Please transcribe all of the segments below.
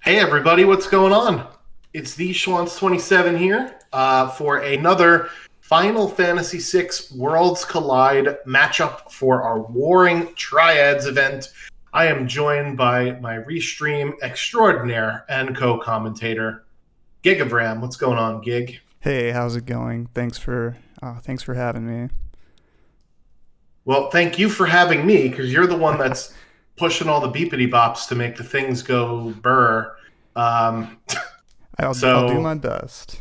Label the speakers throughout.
Speaker 1: Hey everybody, what's going on? It's the Schwantz27 here for another Final Fantasy VI Worlds Collide matchup for our Warring Triads event. I am joined by my Restream extraordinaire and co-commentator, Gig of Ram. What's going on, Gig?
Speaker 2: Hey, how's it going? Thanks for having me.
Speaker 1: Well, thank you for having me, because you're the one that's pushing all the beepity bops to make the things go burr. Um,
Speaker 2: I'll do
Speaker 1: so
Speaker 2: my best.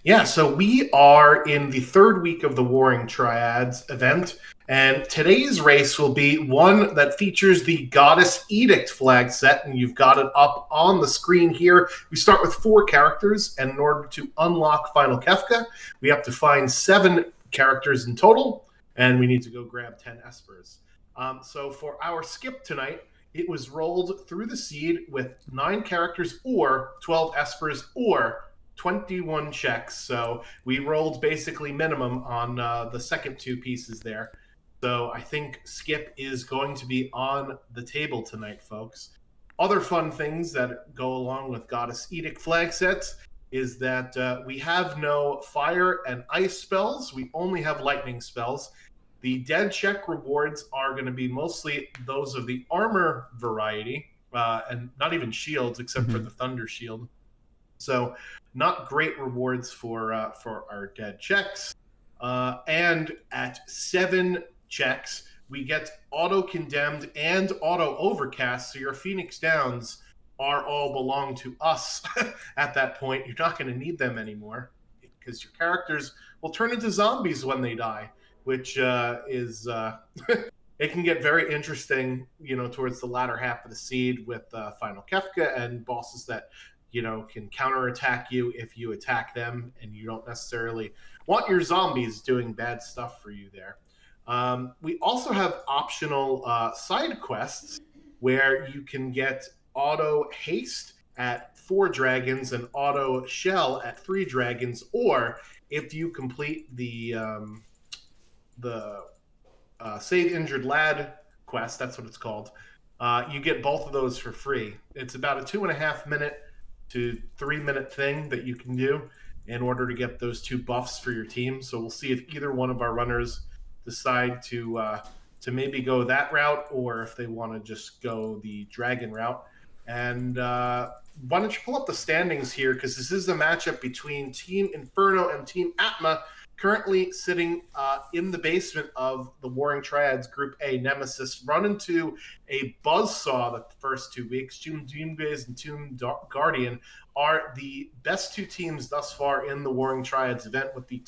Speaker 1: Yeah, so we are in the third week of the Warring Triads event, and today's race will be one that features the Goddess Edict flag set, and you've got it up on the screen here. We start with 4 characters, and in order to unlock Final Kefka, we have to find 7 characters in total, and we need to go grab 10 espers. So for our skip tonight, it was rolled through the seed with 9 characters or 12 espers or 21 checks. So we rolled basically minimum on the second 2 pieces there. So I think skip is going to be on the table tonight, folks. Other fun things that go along with Goddess Edict flag sets is that we have no fire and ice spells. We only have lightning spells. The dead check rewards are going to be mostly those of the armor variety, and not even shields except for the thunder shield. So not great rewards for our dead checks. And at 7 checks, we get auto condemned and auto overcast. So your Phoenix Downs are all belong to us at that point. You're not going to need them anymore because your characters will turn into zombies when they die, which is it can get very interesting, towards the latter half of the seed with Final Kefka and bosses that can counterattack you if you attack them, and you don't necessarily want your zombies doing bad stuff for you there. We also have optional side quests where you can get auto haste at 4 dragons and auto shell at 3 dragons, or if you complete the Save Injured Lad quest, that's what it's called, you get both of those for free. It's about a 2.5 minute to 3-minute thing that you can do in order to get those 2 buffs for your team. So we'll see if either one of our runners decide to maybe go that route, or if they want to just go the dragon route. And why don't you pull up the standings here, because this is a matchup between Team Inferno and Team Atma, currently sitting in the basement of the Warring Triads Group A Nemesis, run into a buzzsaw the first 2 weeks. Tomb Doomgaze and Tomb Guardian are the best 2 teams thus far in the Warring Triads event, with the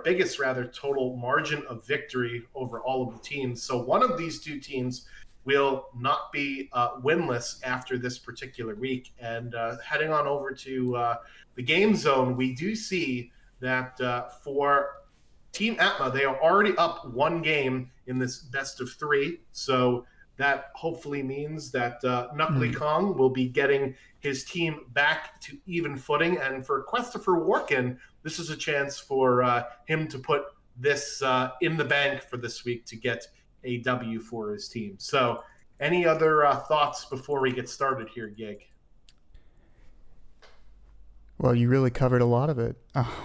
Speaker 1: biggest total margin of victory over all of the teams. So one of these 2 teams will not be winless after this particular week. And heading on over to the game zone, we do see that for Team Atma, they are already up 1 game in this best of 3. So that hopefully means that KnuckleyKong will be getting his team back to even footing. And for KwestopherWarken, this is a chance for him to put this in the bank for this week to get a W for his team. So any other thoughts before we get started here, Gig?
Speaker 2: Well, you really covered a lot of it.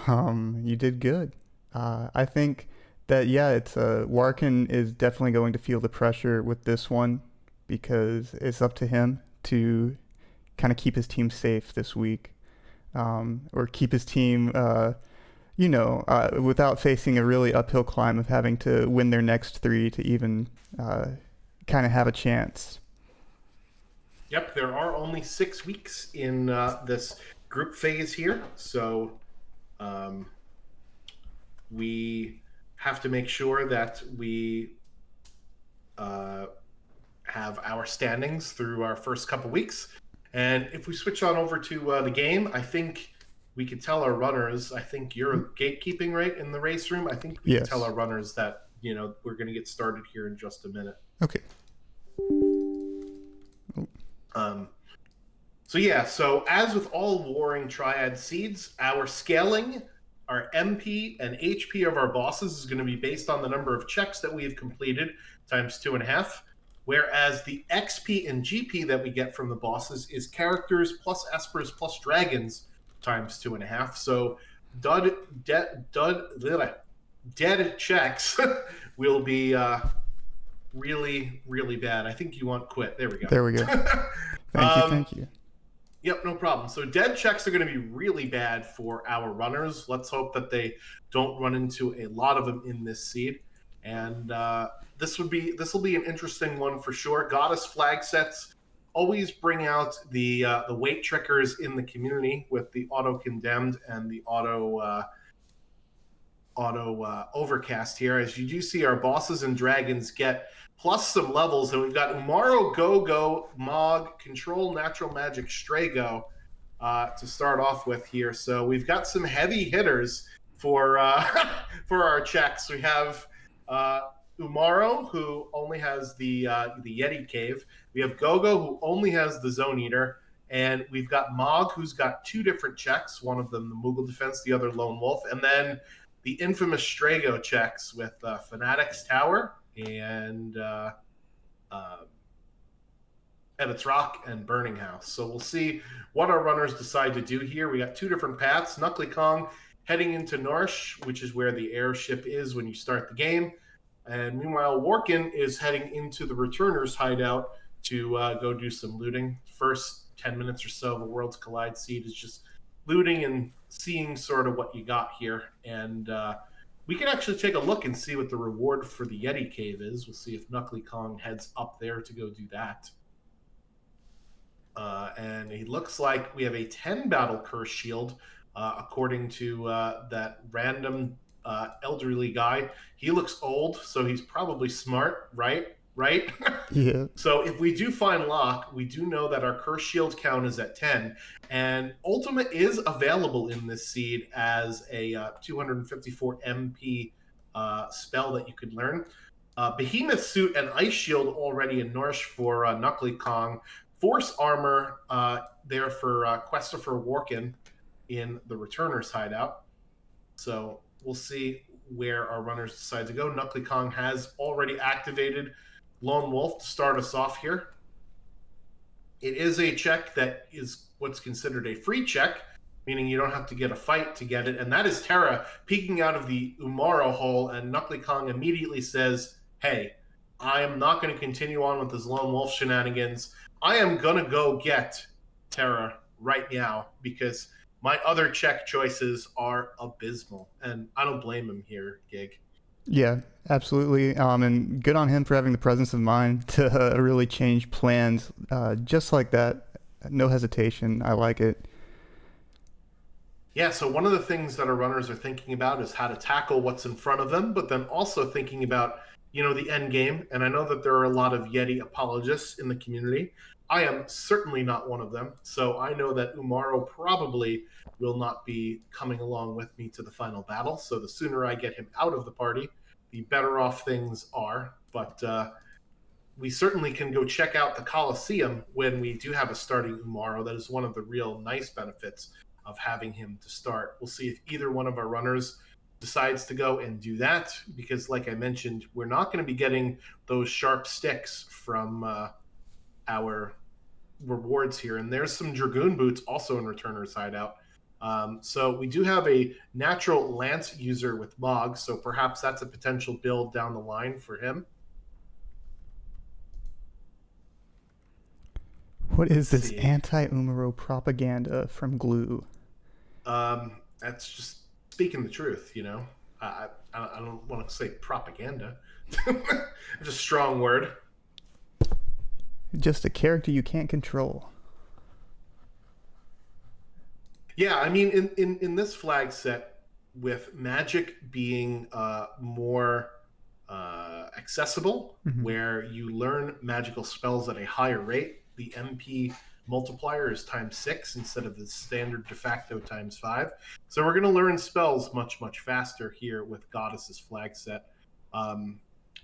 Speaker 2: You did good. I think that it's Warken is definitely going to feel the pressure with this one because it's up to him to kind of keep his team safe this week, or keep his team, without facing a really uphill climb of having to win their next 3 to even kind of have a chance.
Speaker 1: Yep, there are only 6 weeks in this group phase here, so we have to make sure that we have our standings through our first couple weeks. And if we switch on over to the game, I think we could tell our runners, I think you're gatekeeping, right, in the race room. I think we can tell our runners that, we're going to get started here in just a minute.
Speaker 2: Okay.
Speaker 1: So as with all Warring Triad seeds, our scaling, our MP and HP of our bosses is going to be based on the number of checks that we have completed times 2.5. whereas the XP and GP that we get from the bosses is characters plus espers plus dragons times 2.5. So dead checks will be really, really bad. I think you want quit. There we go.
Speaker 2: There we go. Thank you.
Speaker 1: Yep, no problem. So dead checks are going to be really bad for our runners. Let's hope that they don't run into a lot of them in this seed. And this will be an interesting one for sure. Goddess flag sets always bring out the weight trickers in the community with the auto condemned and the auto overcast here. As you do see, our bosses and dragons get plus some levels, and we've got Umaro, Go-Go, Mog, Control, Natural Magic, Strago to start off with here. So we've got some heavy hitters for for our checks. We have Umaro, who only has the Yeti Cave. We have Go-Go, who only has the Zone Eater. And we've got Mog, who's got two different checks, one of them the Moogle Defense, the other Lone Wolf. And then the infamous Strago checks with Fanatic's Tower and Ebbett's Rock and Burning House. So we'll see what our runners decide to do here. We got two different paths. KnuckleyKong heading into Norsh, which is where the airship is when you start the game. And meanwhile, Warken is heading into the Returners hideout to go do some looting. First 10 minutes or so of a Worlds Collide seed is just looting and seeing sort of what you got here. And we can actually take a look and see what the reward for the Yeti Cave is. We'll see if KnuckleyKong heads up there to go do that. And he looks like we have a 10 battle curse shield, according to that random elderly guy. He looks old, so he's probably smart, right?
Speaker 2: Yeah.
Speaker 1: So if we do find Locke, we do know that our curse shield count is at 10, and Ultimate is available in this seed as a 254 MP spell that you could learn. Behemoth Suit and Ice Shield already in Norsh for KnuckleyKong. Force Armor there for KwestopherWarken in the Returners hideout. So we'll see where our runners decide to go. KnuckleyKong has already activated Lone Wolf to start us off here. It is a check that is what's considered a free check, meaning you don't have to get a fight to get it. And that is Terra peeking out of the Umaro hole, and KnuckleyKong immediately says, hey, I am not going to continue on with this Lone Wolf shenanigans. I am going to go get Terra right now because my other check choices are abysmal. And I don't blame him here, Gig.
Speaker 2: Yeah, absolutely. And good on him for having the presence of mind to really change plans just like that. No hesitation. I like it.
Speaker 1: Yeah, so one of the things that our runners are thinking about is how to tackle what's in front of them, but then also thinking about, the end game. And I know that there are a lot of Yeti apologists in the community. I am certainly not one of them. So I know that Umaro probably will not be coming along with me to the final battle. So the sooner I get him out of the party, the better off things are. But we certainly can go check out the Coliseum when we do have a starting Umaro. That is one of the real nice benefits of having him to start. We'll see if either one of our runners decides to go and do that, because like I mentioned, we're not going to be getting those sharp sticks from our rewards here. And there's some Dragoon Boots also in Returner's hideout. So we do have a natural Lance user with Mog, so perhaps that's a potential build down the line for him.
Speaker 2: What is this anti-Umaro propaganda from Glue?
Speaker 1: That's just speaking the truth, I don't want to say propaganda. It's a strong word.
Speaker 2: Just a character you can't control.
Speaker 1: Yeah, I mean, in this flag set, with magic being more accessible, where you learn magical spells at a higher rate, the MP multiplier is ×6 instead of the standard de facto ×5. So we're going to learn spells much, much faster here with Goddess's flag set.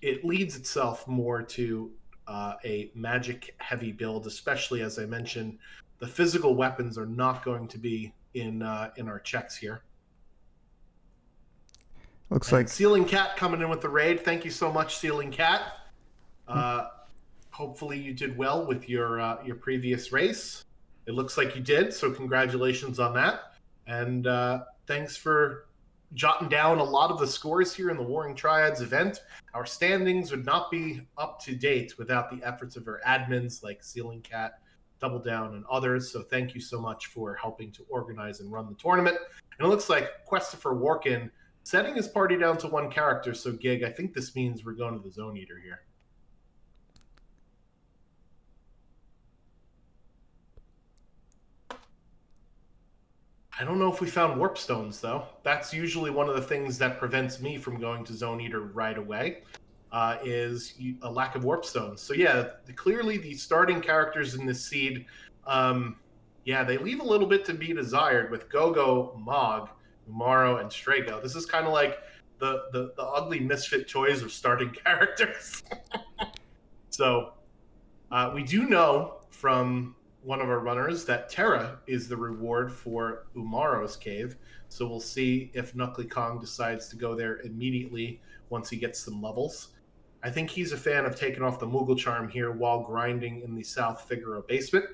Speaker 1: It leads itself more to a magic-heavy build, especially, as I mentioned, the physical weapons are not going to be in our checks here.
Speaker 2: Looks like
Speaker 1: Ceiling Cat coming in with the raid. Thank you so much, Ceiling Cat. hopefully you did well with your previous race. It looks like you did, so congratulations on that. And thanks for jotting down a lot of the scores here in the Warring Triads event. Our standings would not be up to date without the efforts of our admins like Ceiling Cat, Double Down, and others. So thank you so much for helping to organize and run the tournament. And it looks like KwestopherWarken setting his party down to one character. So Gig, I think this means we're going to the Zone Eater here. I don't know if we found warp stones, though. That's usually one of the things that prevents me from going to Zone Eater right away, is a lack of warp stones. So yeah, clearly the starting characters in this seed, yeah, they leave a little bit to be desired with Gogo, Mog, Umaro, and Strago. This is kind of like the ugly misfit toys of starting characters. So we do know from one of our runners that Terra is the reward for Umaro's cave. So we'll see if KnuckleyKong decides to go there immediately once he gets some levels. I think he's a fan of taking off the Moogle charm here while grinding in the South Figaro basement.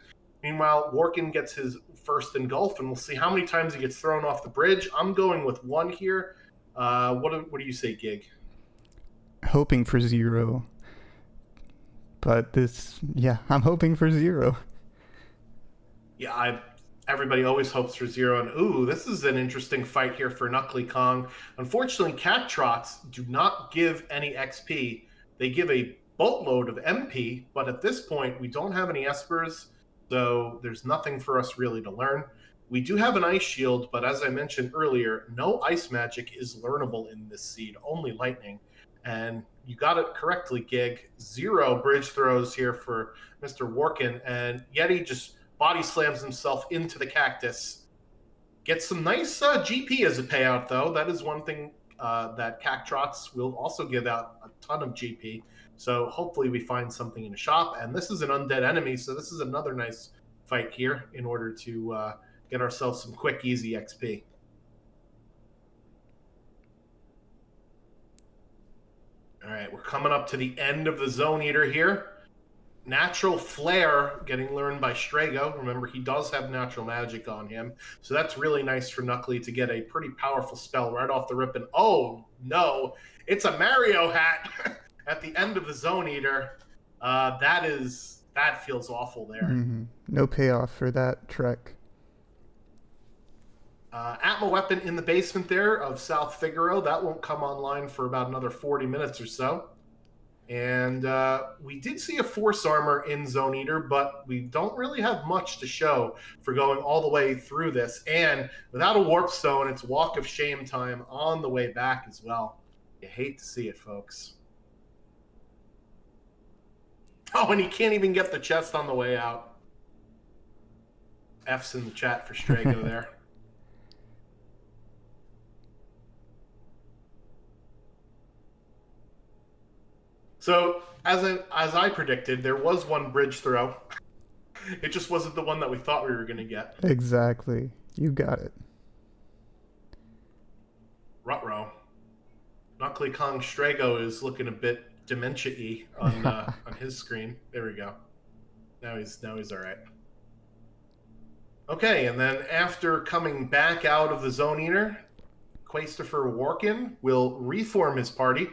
Speaker 1: Meanwhile, Warken gets his first engulf, and we'll see how many times he gets thrown off the bridge. I'm going with one here. What do you say, Gig?
Speaker 2: Hoping for 0. But this, yeah, I'm hoping for 0.
Speaker 1: Yeah, everybody always hopes for 0. And ooh, this is an interesting fight here for KnuckleyKong. Unfortunately, cat trots do not give any XP. They give a boatload of MP, but at this point, we don't have any espers, so there's nothing for us really to learn. We do have an ice shield, but as I mentioned earlier, no ice magic is learnable in this seed, only lightning. And you got it correctly, Gig. 0 bridge throws here for Mr. Warken, and Yeti just body slams himself into the cactus. Gets some nice GP as a payout, though. That is one thing that Cactrots will also give out a ton of GP. So hopefully we find something in the shop. And this is an undead enemy, so this is another nice fight here in order to get ourselves some quick, easy XP. All right, we're coming up to the end of the Zone Eater here. Natural Flare getting learned by Strago. Remember, he does have natural magic on him. So that's really nice for Knuckley to get a pretty powerful spell right off the rip. And oh, no, it's a Mario hat at the end of the Zone Eater. That feels awful there.
Speaker 2: Mm-hmm. No payoff for that trek.
Speaker 1: Atma weapon in the basement there of South Figaro. That won't come online for about another 40 minutes or so. And we did see a Force Armor in Zone Eater, but we don't really have much to show for going all the way through this. And without a Warp Stone, it's Walk of Shame time on the way back as well. You hate to see it, folks. Oh, and he can't even get the chest on the way out. F's in the chat for Strago there. So, as I predicted, there was one bridge throw. It just wasn't the one that we thought we were going to get.
Speaker 2: Exactly. You got it.
Speaker 1: Ruh-roh. KnuckleyKong Strago is looking a bit dementia-y on his screen. There we go. Now he's all right. Okay, and then after coming back out of the Zone Eater, KwestopherWarken will reform his party.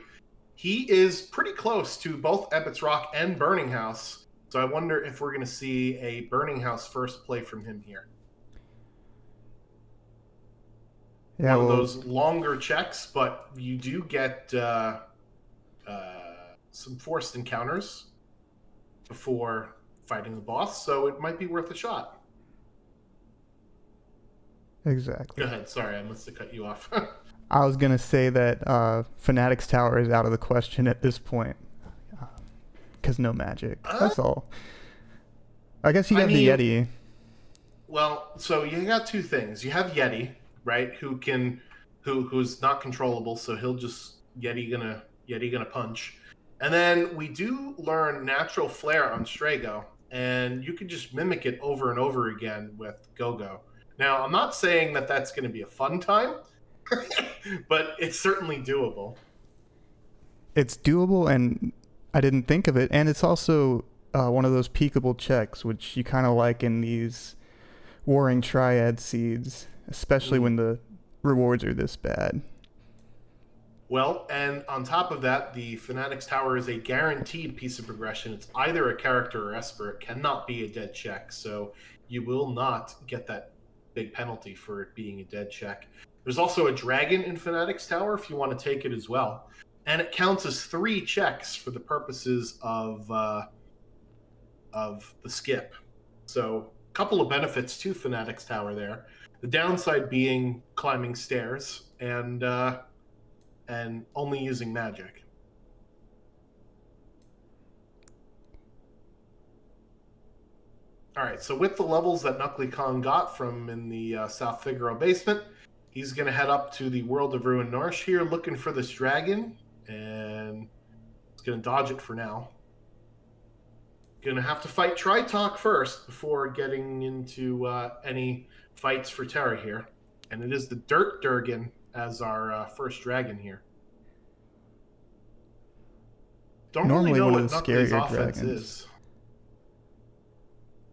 Speaker 1: He is pretty close to both Ebbets Rock and Burning House, so I wonder if we're going to see a Burning House first play from him here.
Speaker 2: Yeah,
Speaker 1: one of those longer checks, but you do get some forced encounters before fighting the boss, so it might be worth a shot.
Speaker 2: Exactly.
Speaker 1: Go ahead. Sorry, I must have cut you off.
Speaker 2: I was going to say that Fanatic's Tower is out of the question at this point. Because no magic. That's all. I guess you have the Yeti.
Speaker 1: Well, so you got two things. You have Yeti, right? Who's not controllable, so he'll just Yeti gonna punch. And then we do learn Natural Flare on Strago, and you can just mimic it over and over again with Gogo. Now, I'm not saying that that's going to be a fun time, but it's certainly doable.
Speaker 2: It's doable, and I didn't think of it. And it's also one of those peakable checks, which you kind of like in these warring triad seeds, especially when the rewards are this bad.
Speaker 1: Well, and on top of that, the Fanatics Tower is a guaranteed piece of progression. It's either a character or Esper. It cannot be a dead check, so you will not get that big penalty for it being a dead check. There's also a dragon in Fanatics Tower if you want to take it as well. And it counts as 3 checks for the purposes of the skip. So a couple of benefits to Fanatics Tower there. The downside being climbing stairs and only using magic. All right, so with the levels that KnuckleyKong got from in the South Figaro basement, he's going to head up to the World of Ruin Norsh here, looking for this dragon, and he's going to dodge it for now. Going to have to fight Tritalk first before getting into any fights for Terra here. And it is the Dirt Durgan as our first dragon here. Don't
Speaker 2: Normally
Speaker 1: really know
Speaker 2: one
Speaker 1: what
Speaker 2: of the
Speaker 1: Knuckley's
Speaker 2: scarier
Speaker 1: offense
Speaker 2: dragons.
Speaker 1: is.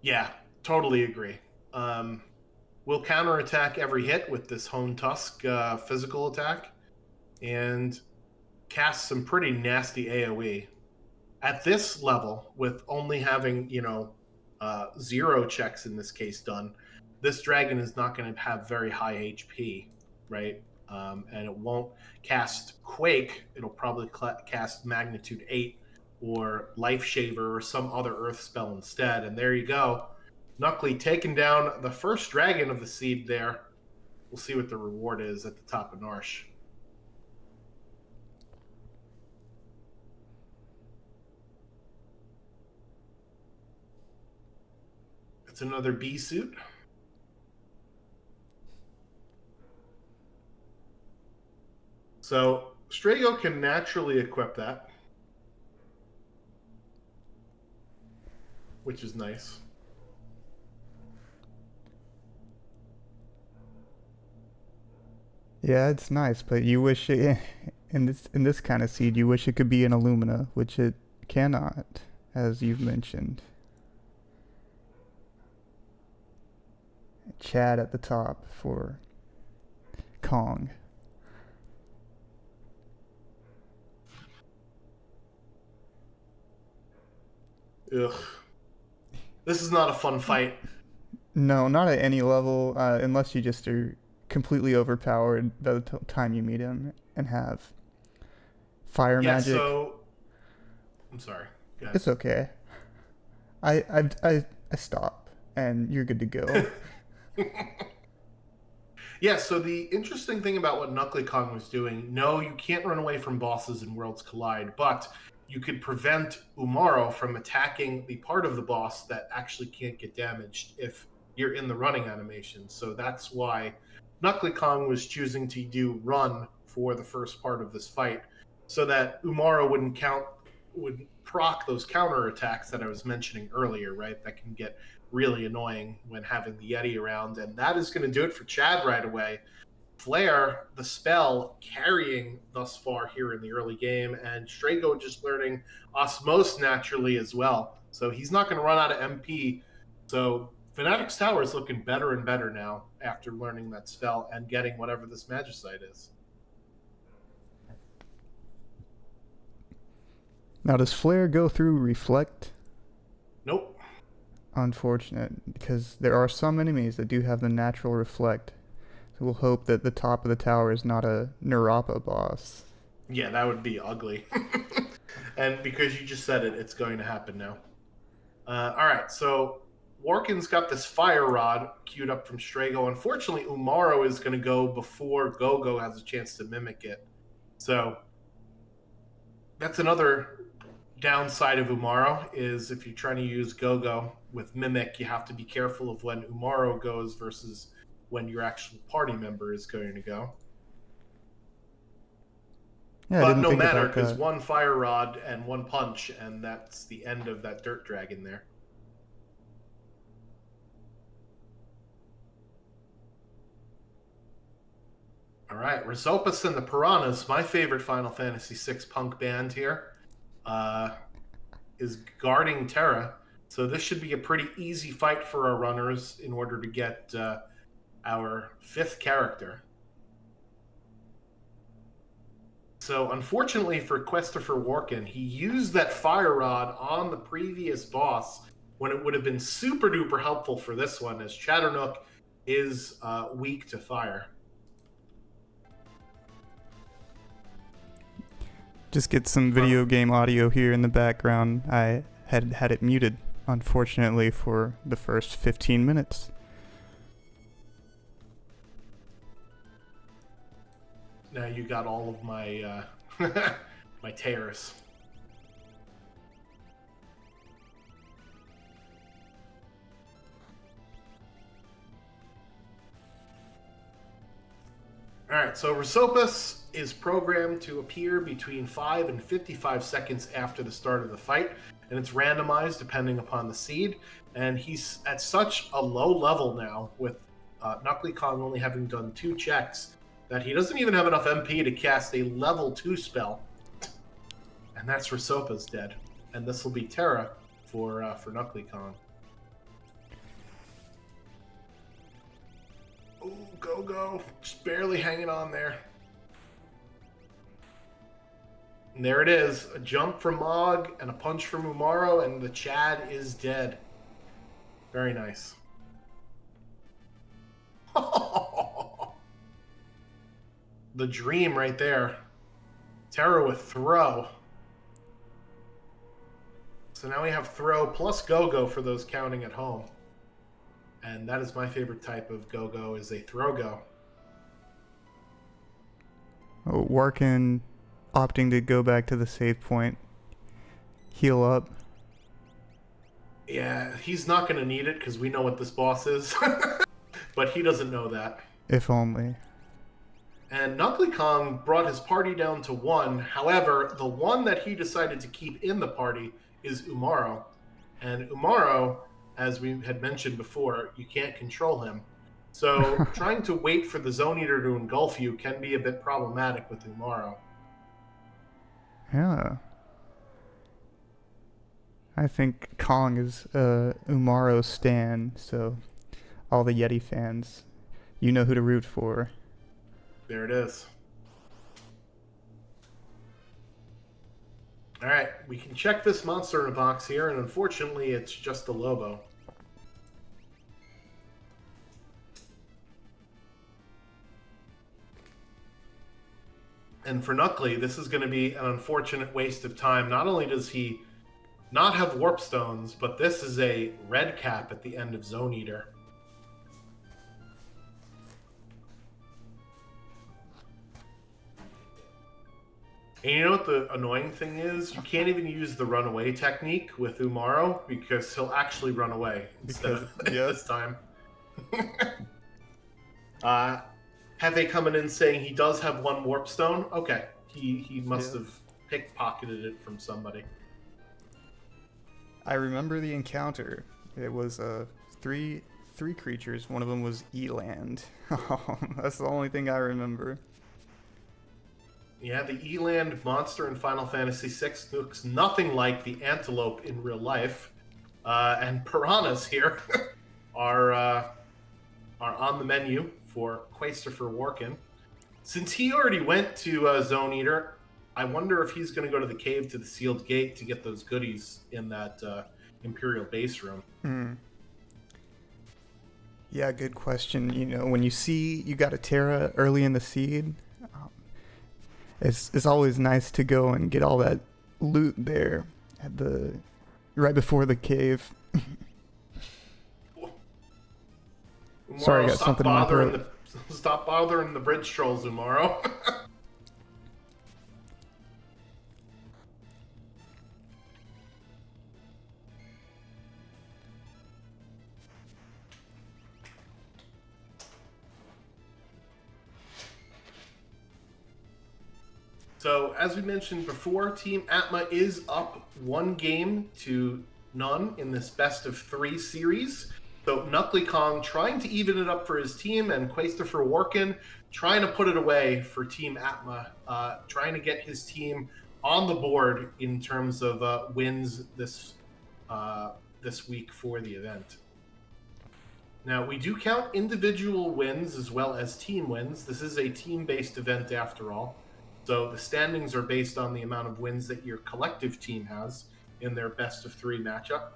Speaker 1: Yeah, totally agree. We'll counterattack every hit with this Hone Tusk physical attack and cast some pretty nasty AoE. At this level, with only having, 0 checks in this case done, this dragon is not going to have very high HP, right? And it won't cast Quake. It'll probably cast Magnitude 8 or Life Shaver or some other Earth spell instead. And there you go. Knuckley taking down the first dragon of the seed there. We'll see what the reward is at the top of Norsh. It's another B suit. So Strago can naturally equip that, which is nice.
Speaker 2: Yeah, it's nice, but you wish it, in this kind of seed, you wish it could be an Illumina, which it cannot, as you've mentioned. Chad at the top for Kong.
Speaker 1: Ugh. This is not a fun fight.
Speaker 2: No, not at any level, unless you just are completely overpowered by the time you meet him and have fire magic.
Speaker 1: So I'm sorry.
Speaker 2: It's okay. I stop, and you're good to go.
Speaker 1: Yeah, so the interesting thing about what KnuckleyKong was doing, no, you can't run away from bosses in Worlds Collide, but you could prevent Umaro from attacking the part of the boss that actually can't get damaged if you're in the running animation. So that's why KnuckleyKong was choosing to do run for the first part of this fight, so that Umaro would proc those counter attacks that I was mentioning earlier, right? That can get really annoying when having the Yeti around. And that is going to do it for Chad right away. Flare, the spell, carrying thus far here in the early game, and Strago just learning Osmose naturally as well. So he's not going to run out of MP. So Fanatics Tower is looking better and better now after learning that spell and getting whatever this Magicite is.
Speaker 2: Now, does Flare go through Reflect?
Speaker 1: Nope.
Speaker 2: Unfortunate, because there are some enemies that do have the natural Reflect. So we'll hope that the top of the tower is not a Narapa boss.
Speaker 1: Yeah, that would be ugly. And because you just said it, it's going to happen now. All right, so Warken's got this fire rod queued up from Strago. Unfortunately, Umaro is going to go before Gogo has a chance to mimic it. So that's another downside of Umaro, is if you're trying to use Gogo with Mimic, you have to be careful of when Umaro goes versus when your actual party member is going to go.
Speaker 2: Yeah,
Speaker 1: but no matter, because one fire rod and one punch, and that's the end of that dirt dragon there. All right, Rizopus and the Piranhas, my favorite Final Fantasy VI punk band here. is guarding Terra. So this should be a pretty easy fight for our runners in order to get our 5th character. So unfortunately for KwestopherWarken, he used that fire rod on the previous boss when it would have been super duper helpful for this one, as Chatternook is weak to fire.
Speaker 2: Just get some video game audio here in the background. I had it muted, unfortunately, for the first 15 minutes.
Speaker 1: Now you got all of my my tears. All right, so Resopus is programmed to appear between 5 and 55 seconds after the start of the fight, and it's randomized depending upon the seed. And he's at such a low level now, with KnuckleyKong only having done 2 checks, that he doesn't even have enough MP to cast a level 2 spell. And that's Resopus dead. And this will be Terra for KnuckleyKong. Oh, go. Just barely hanging on there. And there it is. A jump from Mog and a punch from Umaro, and the Chad is dead. Very nice. The dream right there. Terra with throw. So now we have throw plus go-go for those counting at home. And that is my favorite type of go-go, is a throw-go.
Speaker 2: Oh, Warken opting to go back to the save point. Heal up.
Speaker 1: Yeah, he's not going to need it because we know what this boss is. But he doesn't know that.
Speaker 2: If only.
Speaker 1: And KnuckleyKong brought his party down to 1. However, the one that he decided to keep in the party is Umaro. And Umaro, as we had mentioned before, you can't control him. So trying to wait for the Zone Eater to engulf you can be a bit problematic with Umaro.
Speaker 2: Yeah. I think Kong is Umaro stan, so all the Yeti fans, you know who to root for.
Speaker 1: There it is. All right, we can check this monster in a box here, and unfortunately it's just a Lobo. And for Knuckley, this is going to be an unfortunate waste of time. Not only does he not have Warp Stones, but this is a red cap at the end of Zone Eater. And you know what the annoying thing is? You can't even use the runaway technique with Umaro because he'll actually run away instead of this time. Hefe coming in saying he does have 1 Warp Stone. Okay, he must have pickpocketed it from somebody.
Speaker 2: I remember the encounter. It was 3 creatures. One of them was Eland. That's the only thing I remember.
Speaker 1: Yeah, the Eland monster in Final Fantasy VI looks nothing like the antelope in real life. And piranhas here are on the menu for KwestopherWarken. Since he already went to Zone Eater, I wonder if he's going to go to the cave to the sealed gate to get those goodies in that Imperial base room.
Speaker 2: Yeah, good question. You know, when you see you got a Terra early in the seed, it's always nice to go and get all that loot there at the right before the cave. Sorry, I got something in my throat.
Speaker 1: Stop bothering the bridge trolls, Umaro. So, as we mentioned before, Team Atma is up 1 game to none in this best of 3 series. So, KnuckleyKong trying to even it up for his team, and KwestopherWarken trying to put it away for Team Atma, trying to get his team on the board in terms of wins this week for the event. Now, we do count individual wins as well as team wins. This is a team-based event after all. So the standings are based on the amount of wins that your collective team has in their best-of-3 matchup.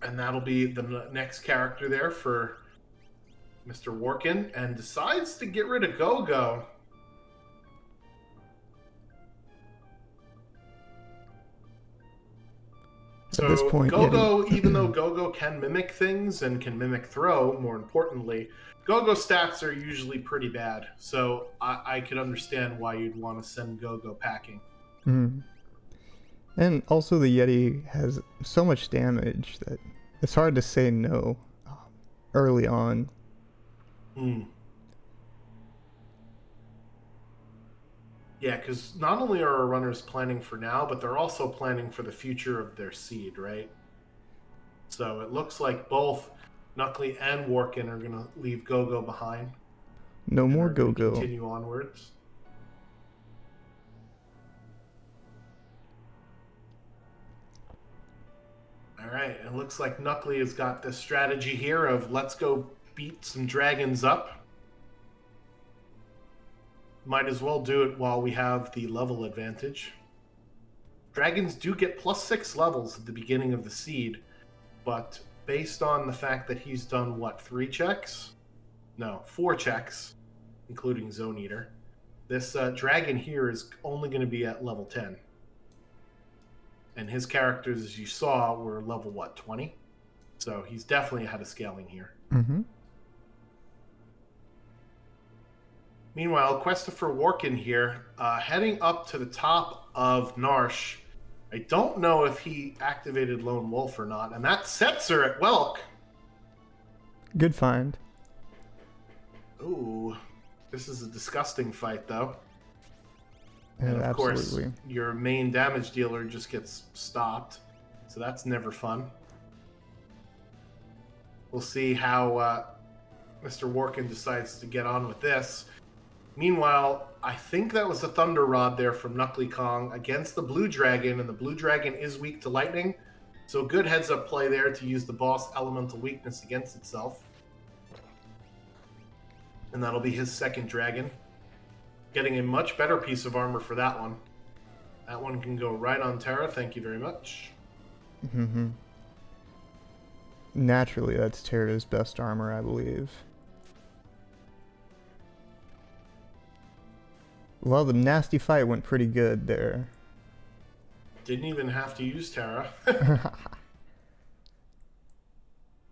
Speaker 1: And that'll be the next character there for Mr. Warken, and decides to get rid of Go-Go. So
Speaker 2: at this point,
Speaker 1: Go-Go, even though Go-Go can mimic things and can mimic throw, more importantly, Go-Go stats are usually pretty bad. So I could understand why you'd want to send Go-Go packing.
Speaker 2: Mm. And also the Yeti has so much damage that it's hard to say no early on.
Speaker 1: Yeah, because not only are our runners planning for now, but they're also planning for the future of their seed, right? So it looks like both Knuckley and Warken are going to leave Go-Go behind.
Speaker 2: No more Go-Go.
Speaker 1: Continue onwards. All right, it looks like Knuckley has got this strategy here of let's go beat some dragons up. Might as well do it while we have the level advantage. Dragons do get +6 levels at the beginning of the seed, but based on the fact that he's done, what, 3 checks? No, 4 checks, including Zone Eater. This dragon here is only going to be at level 10. And his characters, as you saw, were level, what, 20? So he's definitely ahead of scaling here.
Speaker 2: Mm-hmm.
Speaker 1: Meanwhile, KwestopherWarken here, heading up to the top of Narsh. I don't know if he activated Lone Wolf or not, and that sets her at Welk.
Speaker 2: Good find.
Speaker 1: Ooh, this is a disgusting fight, though.
Speaker 2: Yeah,
Speaker 1: And of
Speaker 2: absolutely.
Speaker 1: course, your main damage dealer just gets stopped, so that's never fun. We'll see how Mr. Warken decides to get on with this. Meanwhile, I think that was a Thunder Rod there from KnuckleyKong against the Blue Dragon, and the Blue Dragon is weak to lightning, so good heads-up play there to use the boss elemental weakness against itself. And that'll be his second dragon. Getting a much better piece of armor for that one. That one can go right on Terra, thank you very much.
Speaker 2: Mm-hmm. Naturally, that's Terra's best armor, I believe. Well, the nasty fight went pretty good there.
Speaker 1: Didn't even have to use Terra.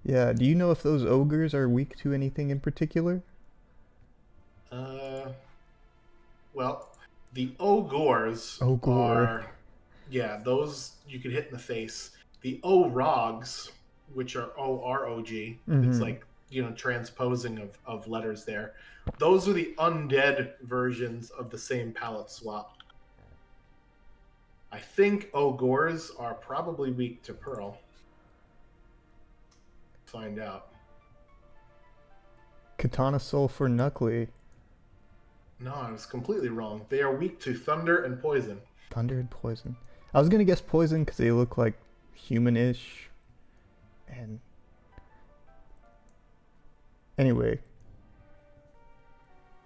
Speaker 2: Yeah, do you know if those ogres are weak to anything in particular?
Speaker 1: Well, the Ogors are... Yeah, those you could hit in the face. The O-Rogs, which are O-R-O-G, it's like, you know, transposing of letters there. Those are the undead versions of the same palette swap. I think Ogors are probably weak to Pearl. Find out.
Speaker 2: Katana Soul for Knuckley.
Speaker 1: No, I was completely wrong. They are weak to Thunder and Poison.
Speaker 2: Thunder and Poison. I was gonna guess Poison because they look like human-ish. And anyway,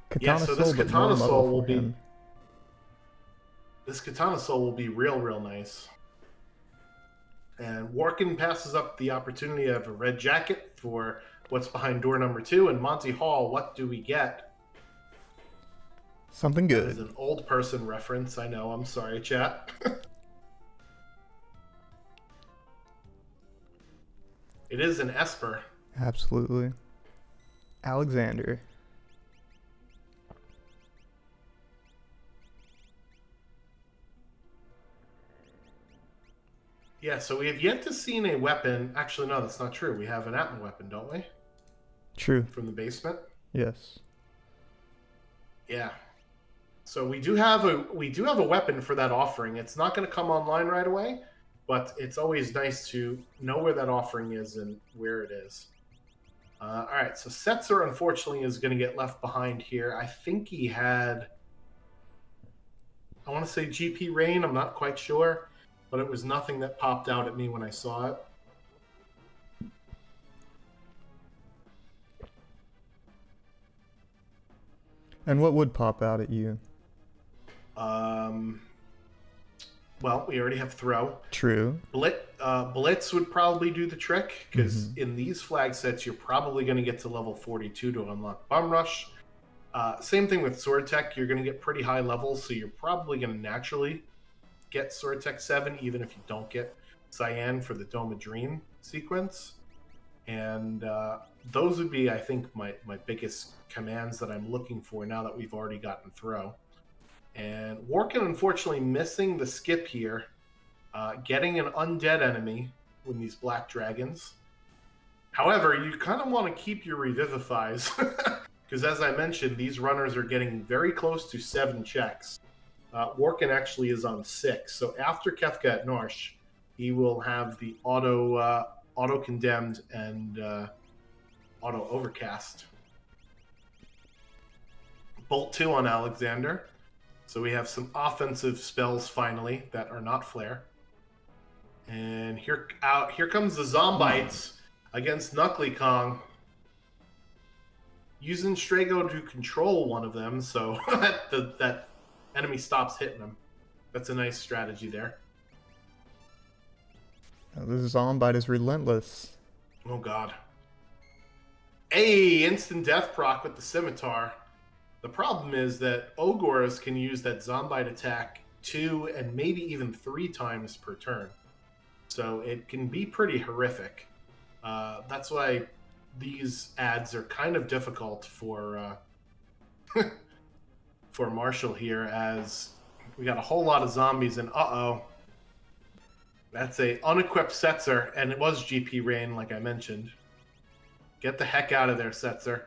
Speaker 2: Katana
Speaker 1: yeah, so
Speaker 2: Soul,
Speaker 1: this
Speaker 2: but
Speaker 1: Katana
Speaker 2: more
Speaker 1: Soul
Speaker 2: muddle
Speaker 1: will
Speaker 2: for
Speaker 1: be...
Speaker 2: him.
Speaker 1: This Katana Soul will be real nice. And Warken passes up the opportunity of a red jacket for what's behind door number 2. And Monty Hall, what do we get?
Speaker 2: Something good.
Speaker 1: That is an old person reference, I know. I'm sorry, chat. It is an Esper.
Speaker 2: Absolutely. Alexander.
Speaker 1: Yeah, so we have yet to see a weapon. Actually, no, that's not true. We have an Atma weapon, don't we?
Speaker 2: True.
Speaker 1: From the basement.
Speaker 2: Yes.
Speaker 1: Yeah. So we do have a weapon for that offering. It's not going to come online right away, but it's always nice to know where that offering is and where it is. All right, so Setzer unfortunately is going to get left behind here. I think he had I want to say GP Rain. I'm not quite sure, but it was nothing that popped out at me when I saw it.
Speaker 2: And what would pop out at you?
Speaker 1: Well, we already have throw.
Speaker 2: True.
Speaker 1: Blitz would probably do the trick, because in these flag sets, you're probably going to get to level 42 to unlock Bum Rush. Same thing with Sword Tech. You're going to get pretty high levels, so you're probably going to naturally get Sword Tech 7, even if you don't get Cyan for the Dome of Dream sequence. And those would be, I think, my biggest commands that I'm looking for now that we've already gotten throw. And Warken, unfortunately, missing the skip here. Getting an undead enemy with these black dragons. However, you kind of want to keep your revivifies, because as I mentioned, these runners are getting very close to 7 checks. Warken actually is on 6, so after Kefka at Norsh, he will have the auto condemned and auto overcast. Bolt 2 on Alexander. So we have some offensive spells finally that are not flare. And here comes the Zombites against KnuckleyKong. Using Strago to control one of them, so that enemy stops hitting them. That's a nice strategy there.
Speaker 2: This Zombite is relentless.
Speaker 1: Oh god. Hey, instant death proc with the scimitar. The problem is that Ogors can use that Zombite attack 2 and maybe even 3 times per turn. So it can be pretty horrific. That's why these ads are kind of difficult for for Marshall here, as we got a whole lot of zombies, and that's a unequipped Setzer, and it was GP Rain, like I mentioned. Get the heck out of there, Setzer.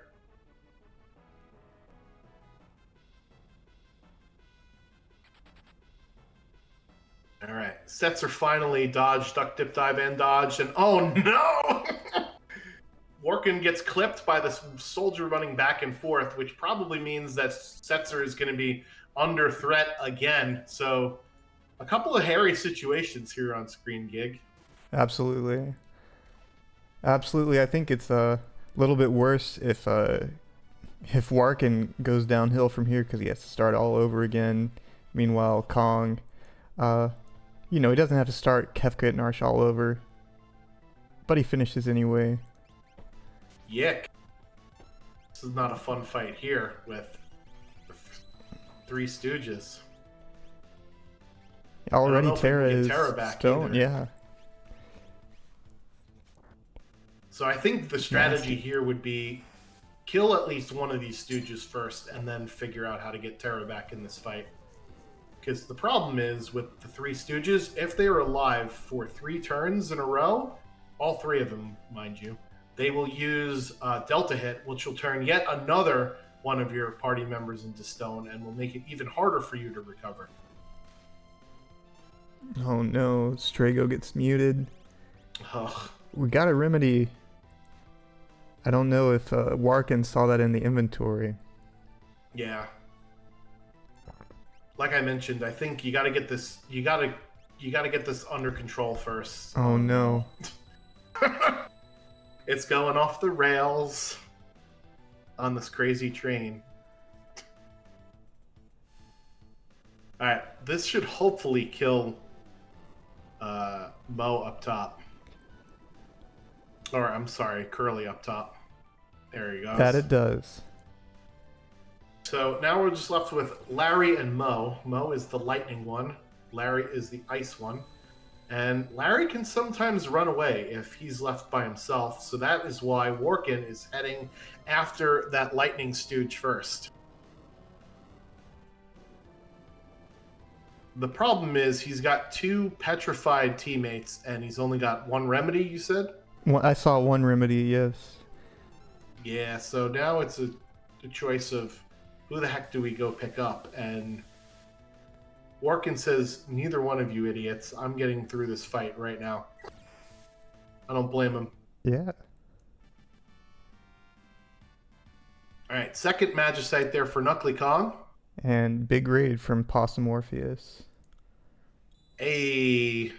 Speaker 1: All right, Setzer finally dodged, duck, dip, dive, and dodged, and oh no! Warken gets clipped by this soldier running back and forth, which probably means that Setzer is going to be under threat again. So, a couple of hairy situations here on screen, Gig.
Speaker 2: Absolutely. Absolutely. I think it's a little bit worse if Warken goes downhill from here, because he has to start all over again. Meanwhile, Kong, he doesn't have to start Kefka at Narsh all over, but he finishes anyway.
Speaker 1: Yick. This is not a fun fight here with Three Stooges.
Speaker 2: Already Terra is
Speaker 1: back
Speaker 2: stone, yeah.
Speaker 1: So I think the strategy here would be kill at least one of these Stooges first, and then figure out how to get Terra back in this fight. Because the problem is with the Three Stooges, if they are alive for 3 turns in a row, all 3 of them, mind you, they will use Delta Hit, which will turn yet another one of your party members into stone and will make it even harder for you to recover.
Speaker 2: Oh no, Strago gets muted.
Speaker 1: Ugh.
Speaker 2: We got a remedy. I don't know if Warken saw that in the inventory.
Speaker 1: Yeah. Like I mentioned, I think you got to get this. You got to get this under control first.
Speaker 2: Oh no.
Speaker 1: It's going off the rails on this crazy train. Alright, this should hopefully kill Mo up top. Or, I'm sorry, Curly up top. There he goes.
Speaker 2: That it does.
Speaker 1: So now we're just left with Larry and Mo. Mo is the lightning one. Larry is the ice one. And Larry can sometimes run away if he's left by himself, so that is why Warken is heading after that lightning stooge first. The problem is he's got 2 petrified teammates, and he's only got 1 remedy, you said?
Speaker 2: Well, I saw 1 remedy, yes.
Speaker 1: Yeah, so now it's a choice of who the heck do we go pick up, and Warken says, neither one of you idiots. I'm getting through this fight right now. I don't blame him.
Speaker 2: Yeah.
Speaker 1: Alright, second Magicite there for KnuckleyKong.
Speaker 2: And big raid from Possum Orpheus.
Speaker 1: Hey,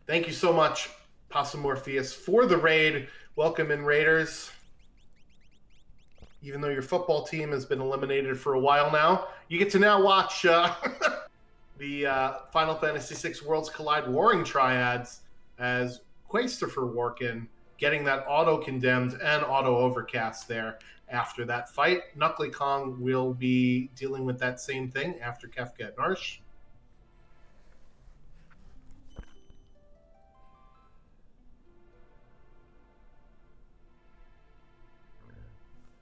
Speaker 1: thank you so much, Possum Morpheus, for the raid. Welcome in, Raiders. Even though your football team has been eliminated for a while now, you get to now watch the Final Fantasy VI Worlds Collide Warring Triads as KwestopherWarken getting that auto-condemned and auto-overcast there after that fight. KnuckleyKong will be dealing with that same thing after Kefka at Narsh.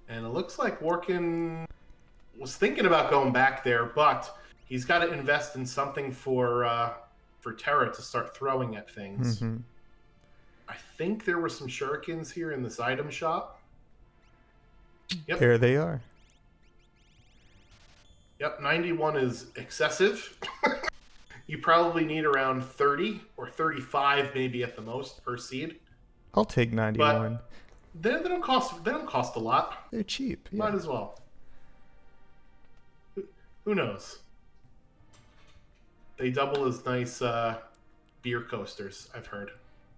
Speaker 1: And it looks like Warken was thinking about going back there, but he's got to invest in something for Terra to start throwing at things.
Speaker 2: Mm-hmm.
Speaker 1: I think there were some shurikens here in this item shop.
Speaker 2: Yep. There they are.
Speaker 1: Yep, 91 is excessive. You probably need around 30 or 35 maybe at the most per seed.
Speaker 2: I'll take 91.
Speaker 1: But they don't cost a lot.
Speaker 2: They're cheap. Yeah.
Speaker 1: Might as well. Who knows? They double as nice beer coasters, I've heard.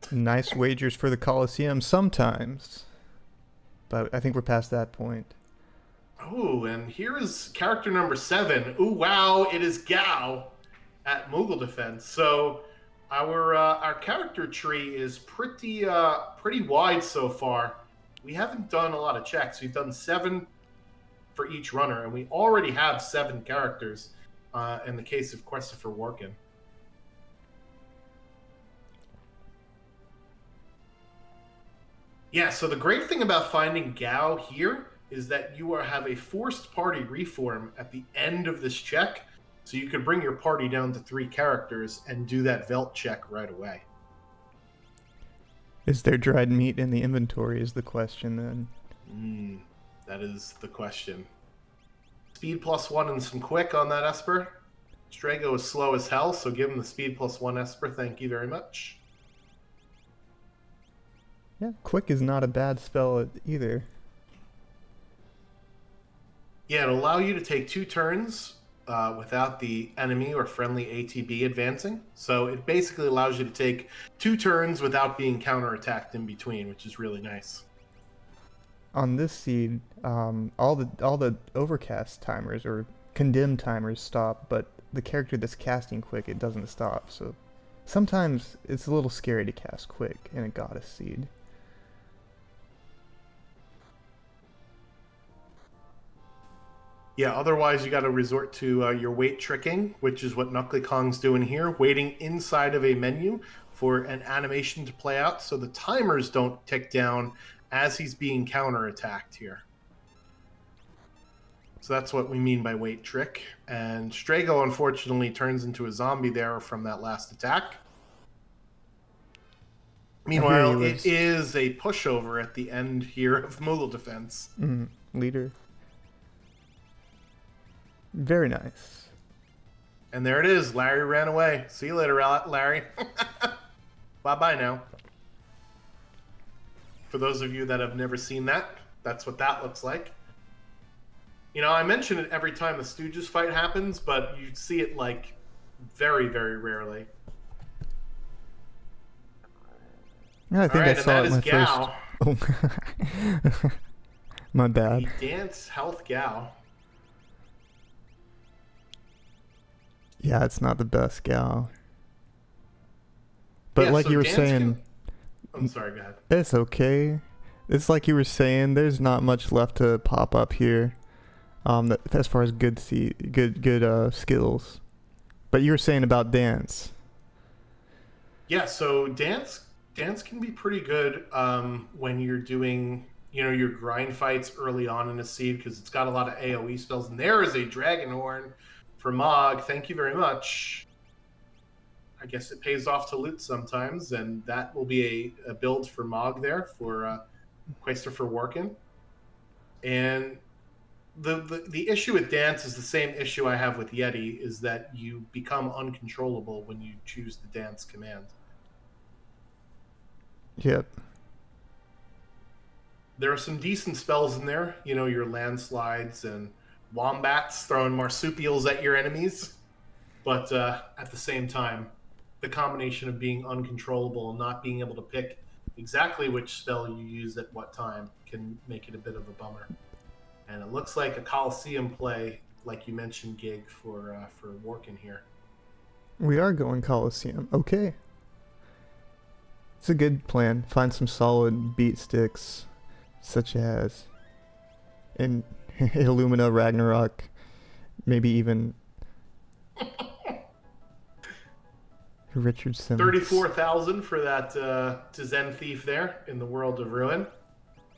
Speaker 2: Nice wagers for the Coliseum sometimes. But I think we're past that point.
Speaker 1: Oh, and here is character number 7. Ooh, wow, it is Gao at Moogle Defense. So our character tree is pretty wide so far. We haven't done a lot of checks. We've done 7 for each runner, and we already have 7 characters in the case of KwestopherWarken. Yeah, so the great thing about finding Gao here is that you have a forced party reform at the end of this check, so you could bring your party down to 3 characters and do that Velt check right away.
Speaker 2: Is there dried meat in the inventory is the question then.
Speaker 1: That is the question. Speed +1 and some quick on that Esper. Strago is slow as hell, so give him the speed +1 Esper. Thank you very much.
Speaker 2: Yeah, quick is not a bad spell either.
Speaker 1: Yeah, it'll allow you to take 2 turns without the enemy or friendly ATB advancing. So it basically allows you to take 2 turns without being counterattacked in between, which is really nice.
Speaker 2: On this seed, all the overcast timers or condemned timers stop, but the character that's casting quick, it doesn't stop. So sometimes it's a little scary to cast quick in a goddess seed.
Speaker 1: Yeah, otherwise you got to resort to your wait tricking, which is what KnuckleyKong's doing here, waiting inside of a menu for an animation to play out so the timers don't tick down as he's being counterattacked here. So that's what we mean by wait trick. And Strago, unfortunately, turns into a zombie there from that last attack. Meanwhile, it is a pushover at the end here of Moogle Defense.
Speaker 2: Leader. Very nice.
Speaker 1: And there it is. Larry ran away. See you later, Larry. Bye-bye now. For those of you that have never seen that, that's what that looks like. You know, I mention it every time the Stooges fight happens, but you see it, like, very, very rarely.
Speaker 2: Yeah, I think I saw it my
Speaker 1: Gao.
Speaker 2: first. Oh. My bad.
Speaker 1: The Dance Health Gao.
Speaker 2: Yeah, it's not the best Gao. But yeah, like so you were saying...
Speaker 1: I'm sorry, go ahead.
Speaker 2: It's okay. It's like you were saying, there's not much left to pop up here. As far as good skills. But you were saying about dance.
Speaker 1: Yeah, so dance can be pretty good when you're doing, you know, your grind fights early on in a seed because it's got a lot of AoE spells. And there is a Dragon Horn for Mog. Thank you very much. I guess it pays off to loot sometimes, and that will be a build for Mog there for KwestopherWarken. And the issue with dance is the same issue I have with Yeti, is that you become uncontrollable when you choose the dance command.
Speaker 2: Yep.
Speaker 1: There are some decent spells in there, you know, your landslides and wombats throwing marsupials at your enemies. But at the same time, the combination of being uncontrollable and not being able to pick exactly which spell you use at what time can make it a bit of a bummer. And it looks like a Coliseum play, like you mentioned, Gig, for Warken here.
Speaker 2: We are going Coliseum. Okay. It's a good plan. Find some solid beat sticks, such as in Illumina, Ragnarok, maybe even Richard Simmons.
Speaker 1: 34,000 for that to Zen Thief there in the World of Ruin.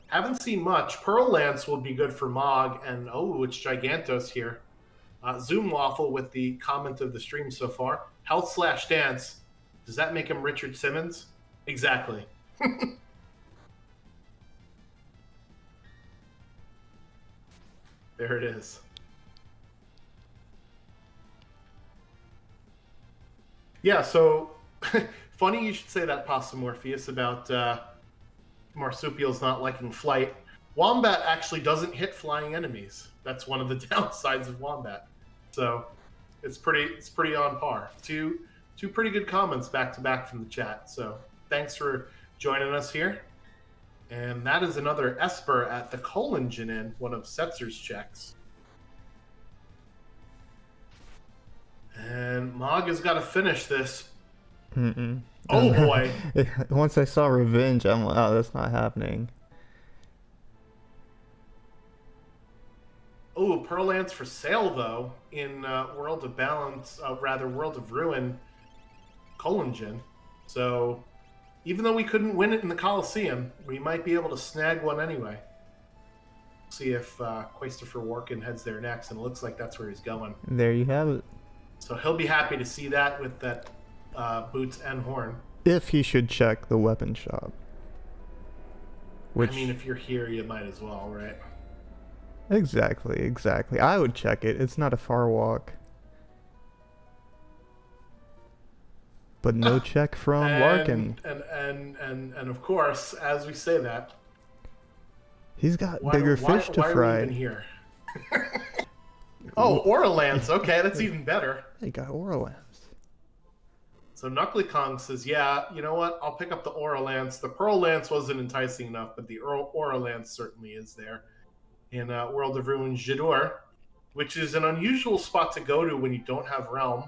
Speaker 1: Haven't seen much. Pearl Lance will be good for Mog, and it's Gigantos here. Zoom Waffle with the comment of the stream so far. Health/dance. Does that make him Richard Simmons? Exactly. There it is. Yeah, so funny you should say that, Pasta Morpheus, about marsupials not liking flight. Wombat actually doesn't hit flying enemies. That's one of the downsides of Wombat. So it's pretty on par. Two pretty good comments back to back from the chat. So thanks for joining us here. And that is another Esper at the Coliseum, one of Setzer's checks. And Mog has got to finish this.
Speaker 2: Mm-mm.
Speaker 1: Oh boy!
Speaker 2: Once I saw Revenge, I'm like, oh, that's not happening.
Speaker 1: Oh, Pearl Lance for sale though in World of Balance, World of Ruin, Coliseum. So even though we couldn't win it in the Coliseum, we might be able to snag one anyway. See if KwestopherWarken heads there next, and it looks like that's where he's going.
Speaker 2: There you have it.
Speaker 1: So he'll be happy to see that with that boots and horn.
Speaker 2: If he should check the weapon shop. Which...
Speaker 1: I mean, if you're here, you might as well, right?
Speaker 2: Exactly. I would check it. It's not a far walk. But no check from Warken.
Speaker 1: And of course, as we say that,
Speaker 2: he's got bigger fish to fry.
Speaker 1: Why are we even here? Oh, Auralance. Okay, that's even better.
Speaker 2: He got Auralance.
Speaker 1: So KnuckleyKong says, yeah, you know what? I'll pick up the Auralance. The Pearl Lance wasn't enticing enough, but the Auralance certainly is there. In World of Ruin Jador, which is an unusual spot to go to when you don't have Realm.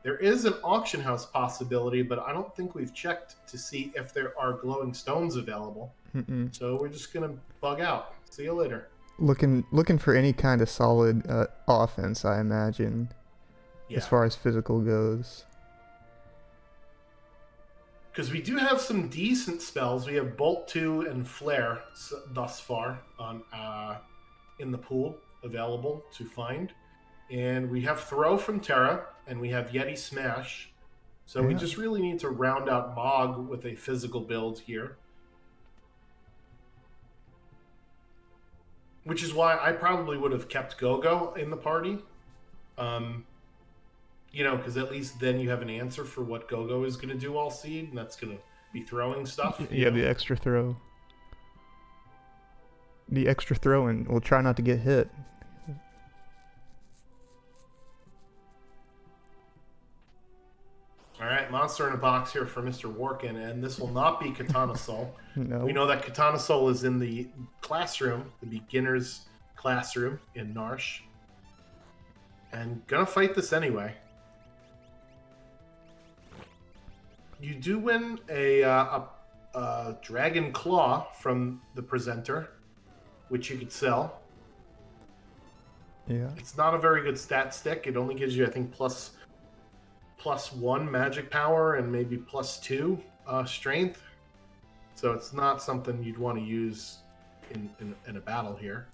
Speaker 1: There is an auction house possibility, but I don't think we've checked to see if there are glowing stones available.
Speaker 2: Mm-mm.
Speaker 1: So we're just going to bug out. See you later.
Speaker 2: Looking for any kind of solid offense, I imagine, as far as physical goes.
Speaker 1: Because we do have some decent spells. We have Bolt 2 and Flare thus far on in the pool available to find. And we have Throw from Terra, and we have Yeti Smash. So we just really need to round out Mog with a physical build here. Which is why I probably would have kept Gogo in the party. Because at least then you have an answer for what Gogo is going to do all seed, and that's going to be throwing stuff.
Speaker 2: You have the extra throw. The extra throw, and we'll try not to get hit.
Speaker 1: All right, monster in a box here for Mr. Warken, and this will not be Katana Soul.
Speaker 2: No.
Speaker 1: We know that Katana Soul is in the classroom, the beginner's classroom in Narsh. And gonna fight this anyway. You do win a Dragon Claw from the presenter, which you could sell.
Speaker 2: Yeah.
Speaker 1: It's not a very good stat stick. It only gives you, I think, plus 1 magic power and maybe plus 2 strength. So it's not something you'd want to use in a battle here.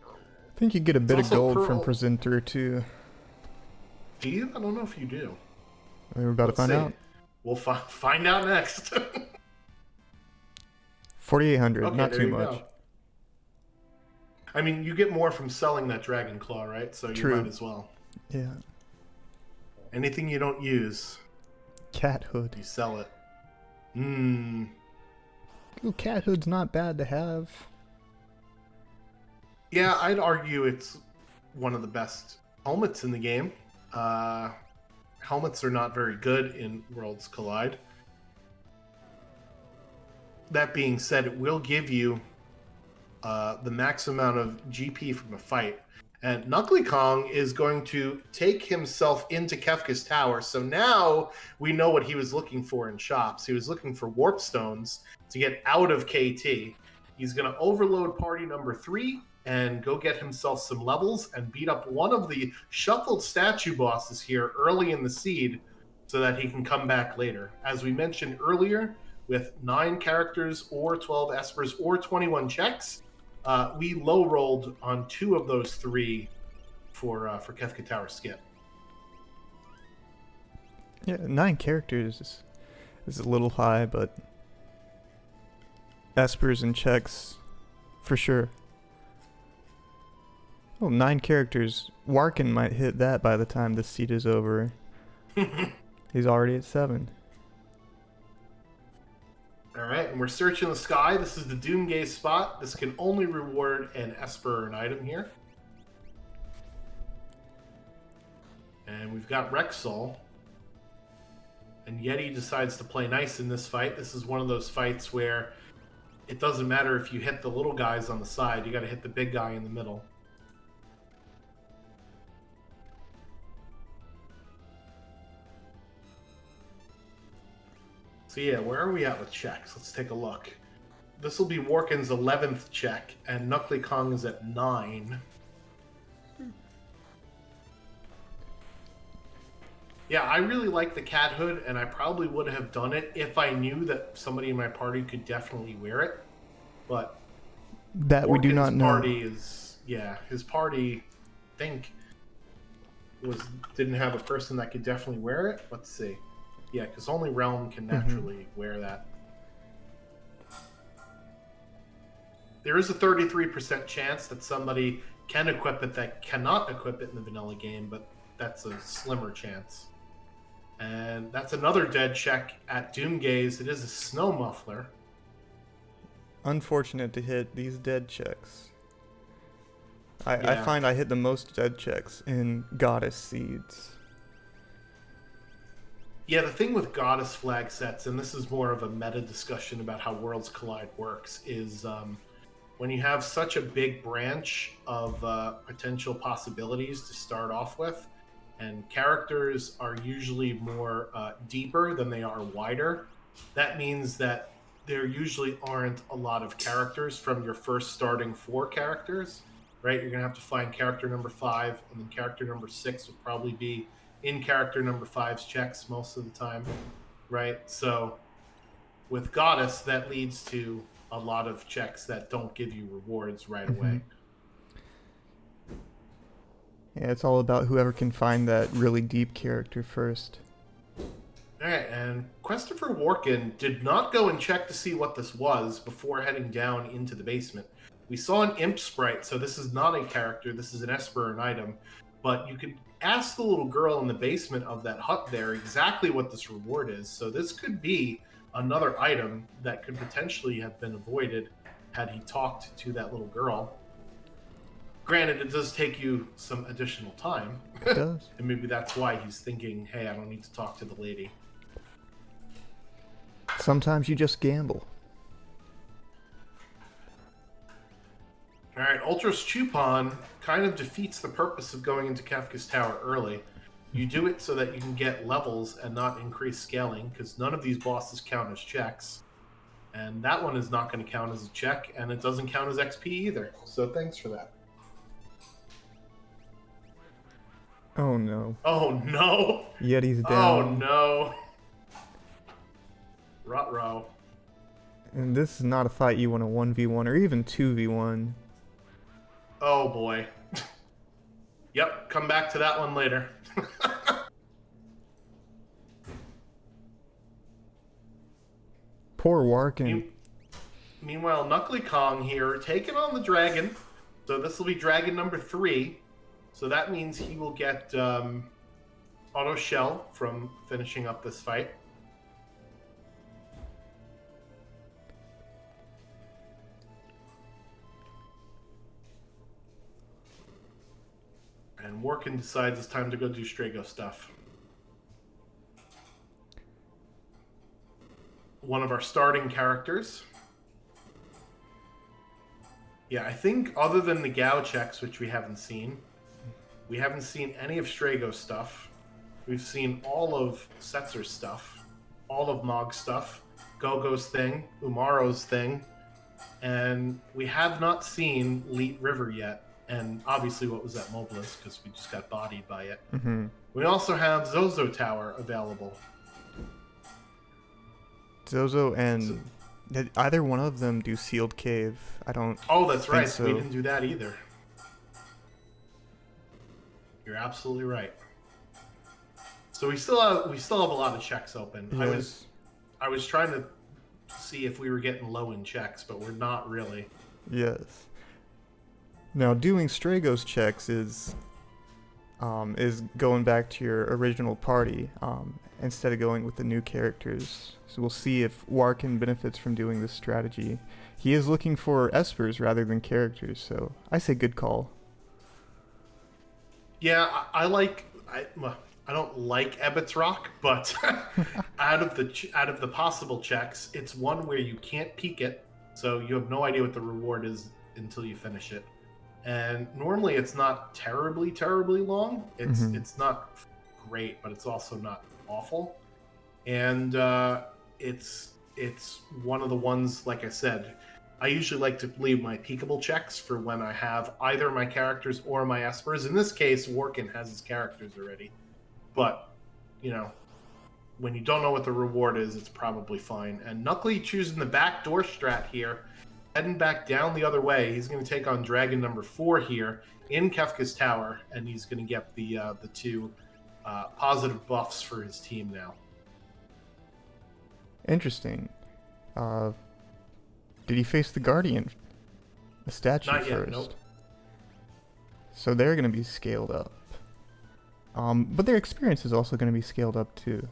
Speaker 2: I think you get a bit of gold from presenter too.
Speaker 1: Do you? I don't know if you do.
Speaker 2: We're about to find out.
Speaker 1: We'll find out next.
Speaker 2: 4,800,
Speaker 1: okay,
Speaker 2: not too much.
Speaker 1: Go. I mean, you get more from selling that Dragon Claw, right? So you might as well.
Speaker 2: Yeah.
Speaker 1: Anything you don't use.
Speaker 2: Cat hood.
Speaker 1: You sell it.
Speaker 2: Ooh, cat hood's not bad to have.
Speaker 1: Yeah, I'd argue it's one of the best helmets in the game. Helmets are not very good in Worlds Collide. That being said, it will give you the max amount of GP from a fight. And KnuckleyKong is going to take himself into Kefka's tower. So now we know what he was looking for in shops. He was looking for warp stones to get out of KT. He's going to overload party number 3 and go get himself some levels and beat up one of the shuffled statue bosses here early in the seed so that he can come back later. As we mentioned earlier, with 9 characters or 12 espers or 21 checks, we low rolled on 2 of those 3 for Kefka Tower skip.
Speaker 2: Yeah, 9 characters is a little high, but espers and checks for sure. Well, 9 characters. Warken might hit that by the time this seat is over. He's already at 7.
Speaker 1: Alright, and we're searching the sky. This is the Doomgaze spot. This can only reward an Esper or an item here. And we've got Rexall. And Yeti decides to play nice in this fight. This is one of those fights where it doesn't matter if you hit the little guys on the side. You got to hit the big guy in the middle. So yeah, where are we at with checks? Let's take a look. This will be Warken's 11th check, and KnuckleyKong is at 9. Yeah, I really like the cat hood, and I probably would have done it if I knew that somebody in my party could definitely wear it. But
Speaker 2: that we do not know.
Speaker 1: Party is, yeah, his party, I think, didn't have a person that could definitely wear it. Let's see. Yeah, because only Realm can naturally wear that. There is a 33% chance that somebody can equip it that cannot equip it in the vanilla game, but that's a slimmer chance. And that's another dead check at Doomgaze. It is a snow muffler.
Speaker 2: Unfortunate to hit these dead checks. I find I hit the most dead checks in Goddess Seeds.
Speaker 1: Yeah, the thing with Goddess flag sets, and this is more of a meta discussion about how Worlds Collide works, is when you have such a big branch of potential possibilities to start off with, and characters are usually more deeper than they are wider, that means that there usually aren't a lot of characters from your first starting 4 characters, right? You're going to have to find character number 5, and then character number 6 will probably be in character number 5's checks most of the time, right? So with Goddess, that leads to a lot of checks that don't give you rewards right away.
Speaker 2: Yeah, it's all about whoever can find that really deep character first.
Speaker 1: Alright, and KwestopherWarken did not go and check to see what this was before heading down into the basement. We saw an imp sprite, so this is not a character, this is an esper or an item. But you could ask the little girl in the basement of that hut there exactly what this reward is. So this could be another item that could potentially have been avoided had he talked to that little girl. Granted, it does take you some additional time.
Speaker 2: It does.
Speaker 1: And maybe that's why he's thinking, hey, I don't need to talk to the lady.
Speaker 2: Sometimes you just gamble.
Speaker 1: Alright, Ultras Chupon kind of defeats the purpose of going into Kefka's Tower early. You do it so that you can get levels and not increase scaling, because none of these bosses count as checks. And that one is not going to count as a check, and it doesn't count as XP either. So thanks for that.
Speaker 2: Oh no.
Speaker 1: Oh no!
Speaker 2: Yeti's down.
Speaker 1: Oh no! Ruh-roh.
Speaker 2: And this is not a fight you want to 1v1 or even 2v1.
Speaker 1: Oh boy. Yep, come back to that one later.
Speaker 2: Poor Warken.
Speaker 1: Meanwhile, KnuckleyKong here taking on the dragon. So this will be dragon number 3. So that means he will get auto shell from finishing up this fight. and Warken decides it's time to go do Strago stuff. One of our starting characters. Yeah, I think other than the Gao checks, which we haven't seen any of Strago's stuff. We've seen all of Setzer's stuff, all of Mog's stuff, Gogo's thing, Umaro's thing, and we have not seen Leet River yet, and obviously what was at Mobilis, because we just got bodied by it.
Speaker 2: Mm-hmm.
Speaker 1: We also have Zozo Tower available.
Speaker 2: Zozo and... Did either one of them do Sealed Cave? I don't.
Speaker 1: Oh, that's right.
Speaker 2: So.
Speaker 1: We didn't do that either. You're absolutely right. So we still have a lot of checks open.
Speaker 2: Yes.
Speaker 1: I was trying to see if we were getting low in checks, but we're not really.
Speaker 2: Yes. Now doing Strago's checks is going back to your original party instead of going with the new characters. So we'll see if Warken benefits from doing this strategy. He is looking for espers rather than characters, so I say good call.
Speaker 1: Yeah, I don't like Ebbett's Rock, but out of the possible checks, it's one where you can't peek it, so you have no idea what the reward is until you finish it. And normally it's not terribly long. It's not great, but it's also not awful. And it's one of the ones, like I said, I usually like to leave my peekable checks for when I have either my characters or my espers. In this case, Warken has his characters already. But, when you don't know what the reward is, it's probably fine. And Knuckley choosing the backdoor strat here, heading back down the other way. He's going to take on Dragon number 4 here in Kefka's Tower, and he's going to get the 2 positive buffs for his team now.
Speaker 2: Interesting. Did he face the Guardian? The statue
Speaker 1: Not
Speaker 2: first?
Speaker 1: yet, nope.
Speaker 2: So they're going to be scaled up. But their experience is also going to be scaled up too.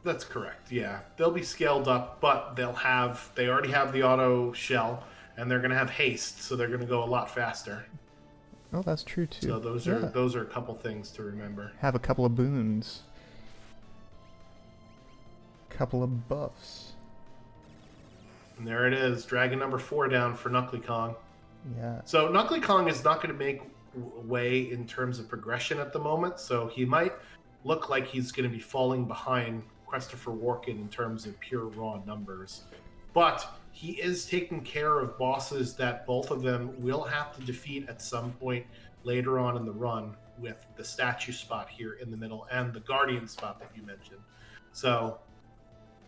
Speaker 1: That's correct, yeah. They'll be scaled up, but they already have the auto shell, and they're going to have haste, so they're going to go a lot faster.
Speaker 2: Oh, that's true too.
Speaker 1: So those are a couple things to remember.
Speaker 2: Have a couple of boons. Couple of buffs.
Speaker 1: And there it is, Dragon number 4 down for KnuckleyKong.
Speaker 2: Yeah.
Speaker 1: So KnuckleyKong is not going to make way in terms of progression at the moment, so he might look like he's going to be falling behind KwestopherWarken in terms of pure raw numbers. But he is taking care of bosses that both of them will have to defeat at some point later on in the run, with the statue spot here in the middle and the guardian spot that you mentioned. So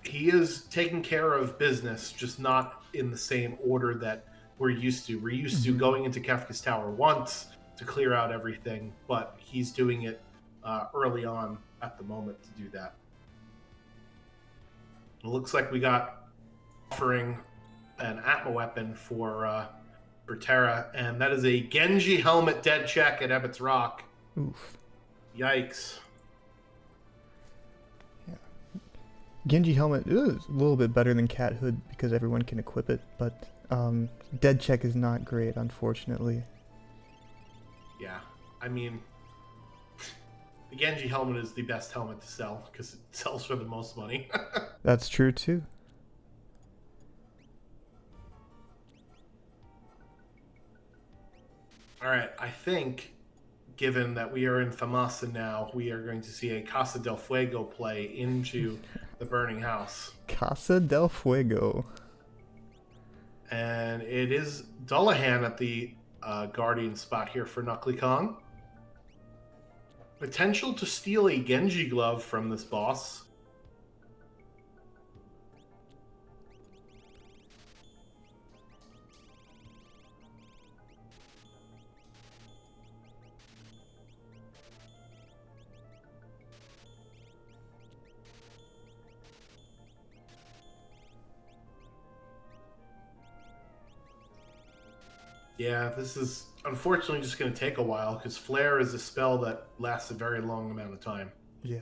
Speaker 1: he is taking care of business, just not in the same order that we're used to. We're used to going into Kefka's Tower once to clear out everything, but he's doing it early on at the moment to do that. It looks like we got offering an Atma weapon for Terra, and that is a Genji helmet dead check at Ebbett's Rock.
Speaker 2: Oof.
Speaker 1: Yikes.
Speaker 2: Genji helmet is a little bit better than Cat Hood because everyone can equip it, but dead check is not great, unfortunately.
Speaker 1: Yeah, I mean, the Genji helmet is the best helmet to sell because it sells for the most money.
Speaker 2: That's true too.
Speaker 1: All right, I think, given that we are in Famasa now, we are going to see a Casa del Fuego play into the burning house.
Speaker 2: Casa del Fuego.
Speaker 1: And it is Dullahan at the guardian spot here for KnuckleyKong. Potential to steal a Genji glove from this boss. Yeah, this is unfortunately just going to take a while because Flare is a spell that lasts a very long amount of time.
Speaker 2: Yeah.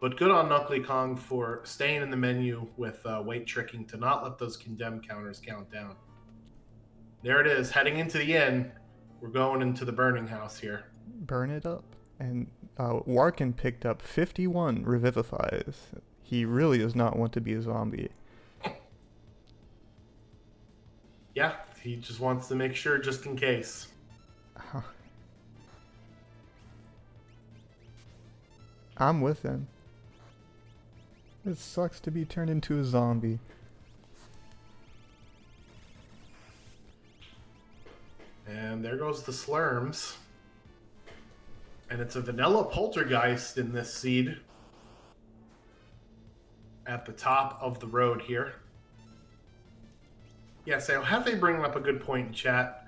Speaker 1: But good on KnuckleyKong for staying in the menu with weight tricking to not let those condemn counters count down. There it is, heading into the inn. We're going into the burning house here.
Speaker 2: burn it up. And Warken picked up 51 revivifies. He really does not want to be a zombie.
Speaker 1: Yeah, he just wants to make sure just in case.
Speaker 2: I'm with him. It sucks to be turned into a zombie.
Speaker 1: And there goes the Slurms. And it's a vanilla poltergeist in this seed. At the top of the road here. Yeah, so have they bring up a good point in chat.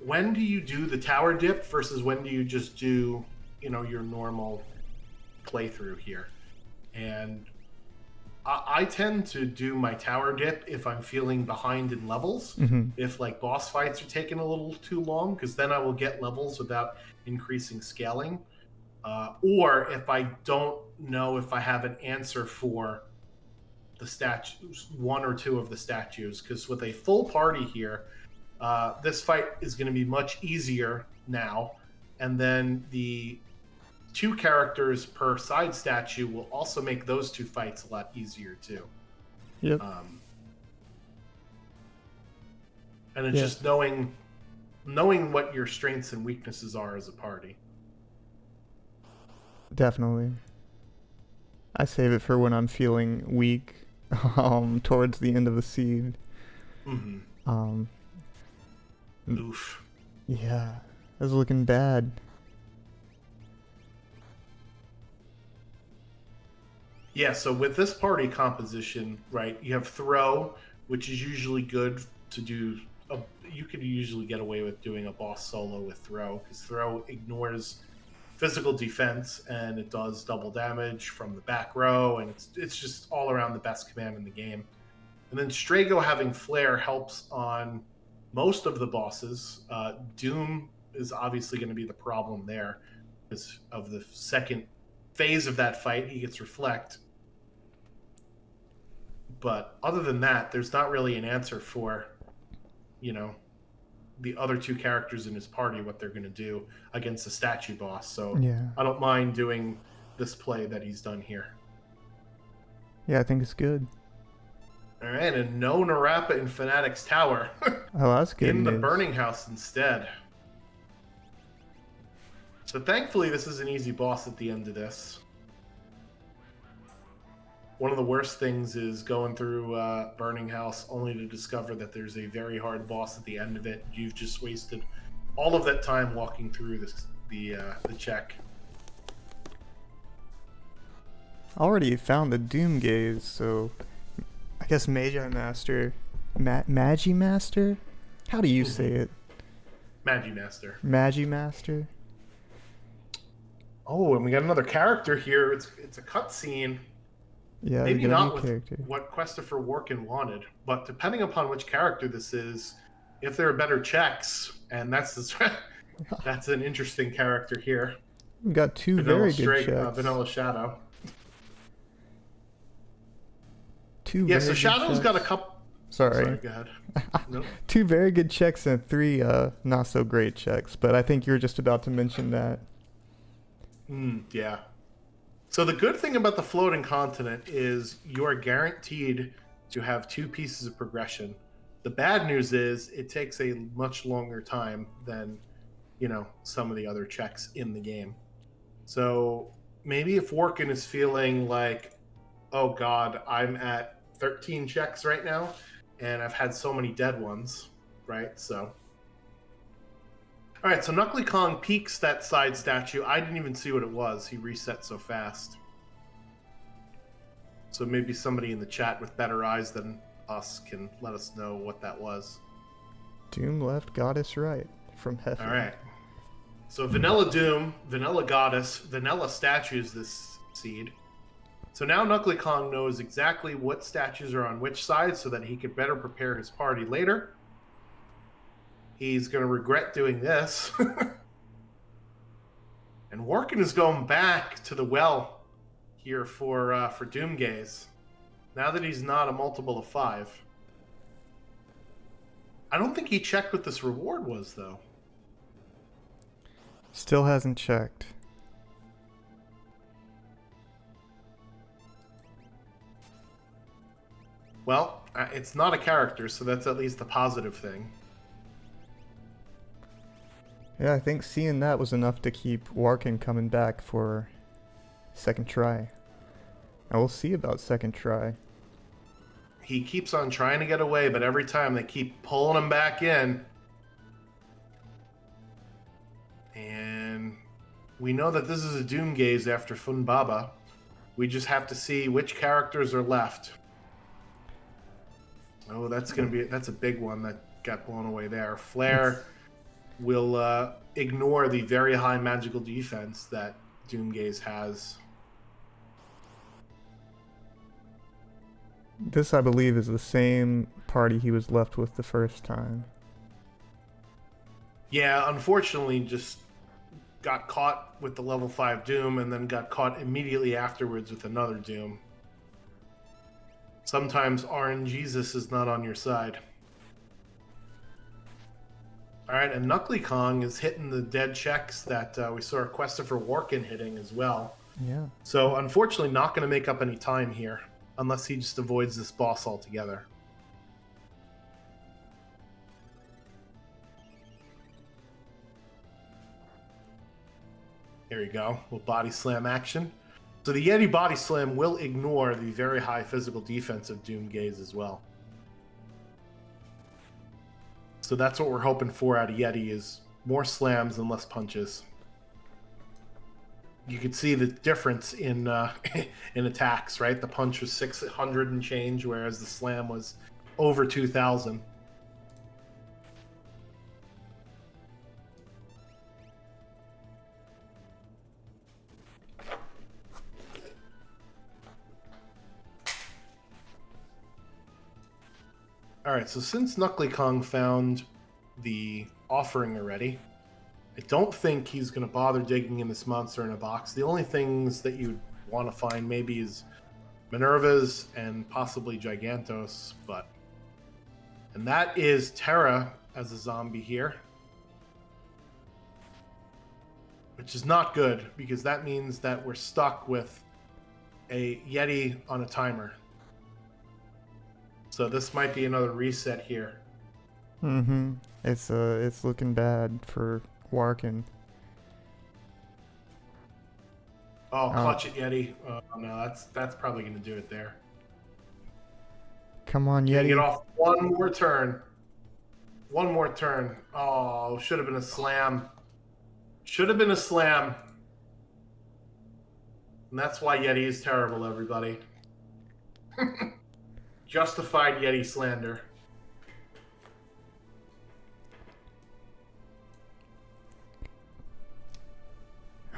Speaker 1: When do you do the tower dip versus when do you just do, your normal playthrough here? And I tend to do my tower dip if I'm feeling behind in levels.
Speaker 2: Mm-hmm.
Speaker 1: If boss fights are taking a little too long, because then I will get levels without increasing scaling. Or if I don't know if I have an answer for the statues, one or two of the statues, because with a full party here, this fight is going to be much easier now, and then the 2 characters per side statue will also make those 2 fights a lot easier too.
Speaker 2: Yep.
Speaker 1: And it's just knowing what your strengths and weaknesses are as a party.
Speaker 2: Definitely. I save it for when I'm feeling weak, towards the end of the seed.
Speaker 1: Mm-hmm. Oof.
Speaker 2: Yeah, it was looking bad.
Speaker 1: Yeah, so with this party composition, right, you have throw, which is usually good to do. You could usually get away with doing a boss solo with throw, because throw ignores physical defense and it does double damage from the back row, and it's just all around the best command in the game. And then Strago having flare helps on most of the bosses. Doom is obviously going to be the problem there because of the second phase of that fight. He gets reflect. But other than that, there's not really an answer for, the other 2 characters in his party, what they're going to do against the statue boss. So
Speaker 2: yeah.
Speaker 1: I don't mind doing this play that he's done here.
Speaker 2: Yeah, I think it's good.
Speaker 1: All right, and no Narapa in Fanatic's Tower.
Speaker 2: Oh, that's good.
Speaker 1: In the Burning House instead. So thankfully, this is an easy boss at the end of this. One of the worst things is going through Burning House only to discover that there's a very hard boss at the end of it. You've just wasted all of that time walking through the check.
Speaker 2: Already found the Doom Gaze, so I guess Magi Master, Magi Master. How do you say it?
Speaker 1: Magi Master.
Speaker 2: Magi Master.
Speaker 1: Oh, and we got another character here. It's a cutscene.
Speaker 2: Yeah,
Speaker 1: maybe not with
Speaker 2: character.
Speaker 1: what KwestopherWarken wanted, but depending upon which character this is, if there are better checks, and that's an interesting character here.
Speaker 2: We got 2 very good checks.
Speaker 1: Vanilla Shadow.
Speaker 2: 2
Speaker 1: yeah,
Speaker 2: very
Speaker 1: so Shadow's
Speaker 2: checks.
Speaker 1: got a couple.
Speaker 2: Sorry,
Speaker 1: go ahead. Nope.
Speaker 2: 2 very good checks and 3 not so great checks, but I think you were just about to mention that.
Speaker 1: Yeah. So the good thing about the floating continent is you are guaranteed to have 2 pieces of progression. The bad news is it takes a much longer time than, some of the other checks in the game. So maybe if Warken is feeling like, oh God, I'm at 13 checks right now, and I've had so many dead ones, right? So... All right, so KnuckleyKong peeks that side statue. I didn't even see what it was. He reset so fast. So maybe somebody in the chat with better eyes than us can let us know what that was.
Speaker 2: Doom left, Goddess right, from Heffa.
Speaker 1: All right. So Vanilla Doom, Vanilla Goddess, Vanilla Statues this seed. So now KnuckleyKong knows exactly what statues are on which side so that he can better prepare his party later. He's going to regret doing this. And Warken is going back to the well here for Doomgaze. Now that he's not a multiple of 5. I don't think he checked what this reward was, though.
Speaker 2: Still hasn't checked.
Speaker 1: Well, it's not a character, so that's at least a positive thing.
Speaker 2: Yeah, I think seeing that was enough to keep Warken coming back for second try. And we'll see about second try.
Speaker 1: He keeps on trying to get away, but every time they keep pulling him back in. And we know that this is a Doom Gaze after Funbaba. We just have to see which characters are left. Oh, that's a big one that got blown away there. Flare will ignore the very high magical defense that Doom Gaze has.
Speaker 2: This, I believe, is the same party he was left with the first time.
Speaker 1: Yeah, unfortunately, just got caught with the level 5 Doom and then got caught immediately afterwards with another Doom. Sometimes RNGesus is not on your side. Alright, and KnuckleyKong is hitting the dead checks that we saw KwestopherWarken hitting as well.
Speaker 2: Yeah.
Speaker 1: So, unfortunately, not going to make up any time here, unless he just avoids this boss altogether. Here you go, little body slam action. So the Yeti body slam will ignore the very high physical defense of Doom Gaze as well. So that's what we're hoping for out of Yeti, is more slams and less punches. You could see the difference in in attacks, right? The punch was 600 and change, whereas the slam was over 2,000. Alright, so since KnuckleyKong found the offering already, I don't think he's going to bother digging in this monster in a box. The only things that you'd want to find maybe is Minerva's and possibly Gigantos, but... And that is Terra as a zombie here. Which is not good, because that means that we're stuck with a Yeti on a timer. So this might be another reset here.
Speaker 2: Mm-hmm. It's looking bad for Warken.
Speaker 1: Oh, clutch it, Yeti. Oh, no, that's probably going to do it there.
Speaker 2: Come on,
Speaker 1: Can
Speaker 2: Yeti.
Speaker 1: you get off one more turn? One more turn. Oh, should have been a slam. Should have been a slam. And that's why Yeti is terrible, everybody. Justified Yeti slander.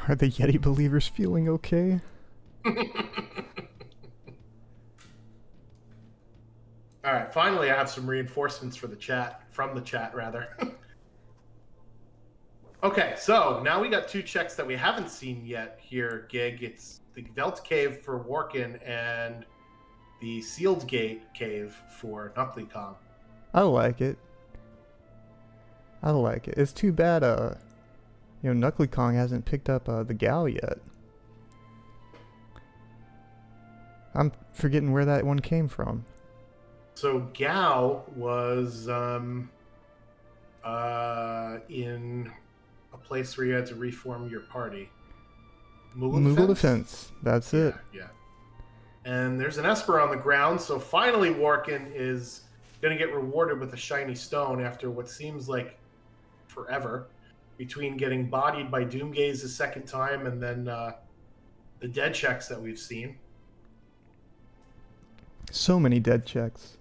Speaker 2: Are the Yeti believers feeling okay?
Speaker 1: Alright, finally I have some reinforcements for the chat, from the chat rather. Okay, so now we got two checks that we haven't seen yet here, Gig. It's the Velt Cave for Warken and the Sealed Gate Cave for KnuckleyKong.
Speaker 2: I like it. I like it. It's too bad, KnuckleyKong hasn't picked up the Gal yet. I'm forgetting where that one came from.
Speaker 1: So Gao was in a place where you had to reform your party.
Speaker 2: Moogle Defense. That's it.
Speaker 1: Yeah. And there's an Esper on the ground, so finally Warken is going to get rewarded with a shiny stone after what seems like forever, between getting bodied by Doomgaze the second time and then the dead checks that we've seen.
Speaker 2: So many dead checks.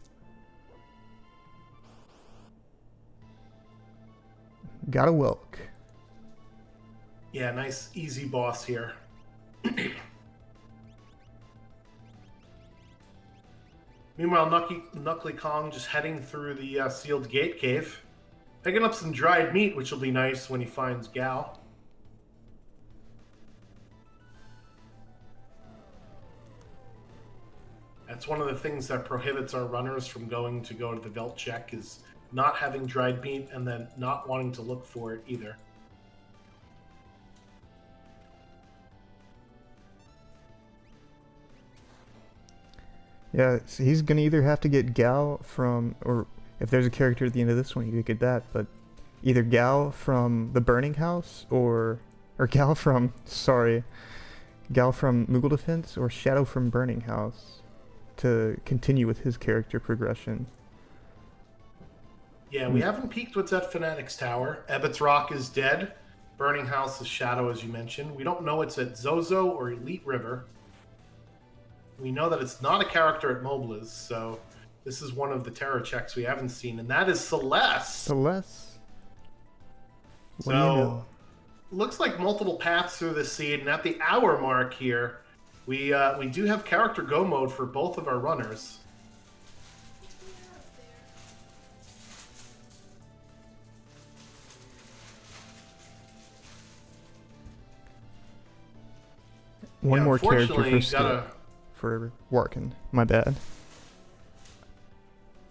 Speaker 2: Got a Wilk.
Speaker 1: Yeah, nice easy boss here. Meanwhile, KnuckleyKong just heading through the Sealed Gate Cave. Picking up some dried meat, which will be nice when he finds Gal. That's one of the things that prohibits our runners from going to the Velt check, is not having dried meat and then not wanting to look for it either.
Speaker 2: Yeah, so he's gonna either have to get Gal from, or if there's a character at the end of this one, you could get that, but either Gal from the Burning House or Gal from, sorry, Gal from Moogle Defense or Shadow from Burning House to continue with his character progression.
Speaker 1: Yeah, we haven't peeked what's at Fanatic's Tower. Ebbett's Rock is dead. Burning House is Shadow, as you mentioned. We don't know it's at Zozo or Elite River. We know that it's not a character at Mobliz, so this is one of the terror checks we haven't seen, and that is Celeste.
Speaker 2: Celeste. What
Speaker 1: So,
Speaker 2: do you know?
Speaker 1: Looks like multiple paths through the seed, and at the hour mark here, we do have character go mode for both of our runners.
Speaker 2: One more character for Warken. My bad.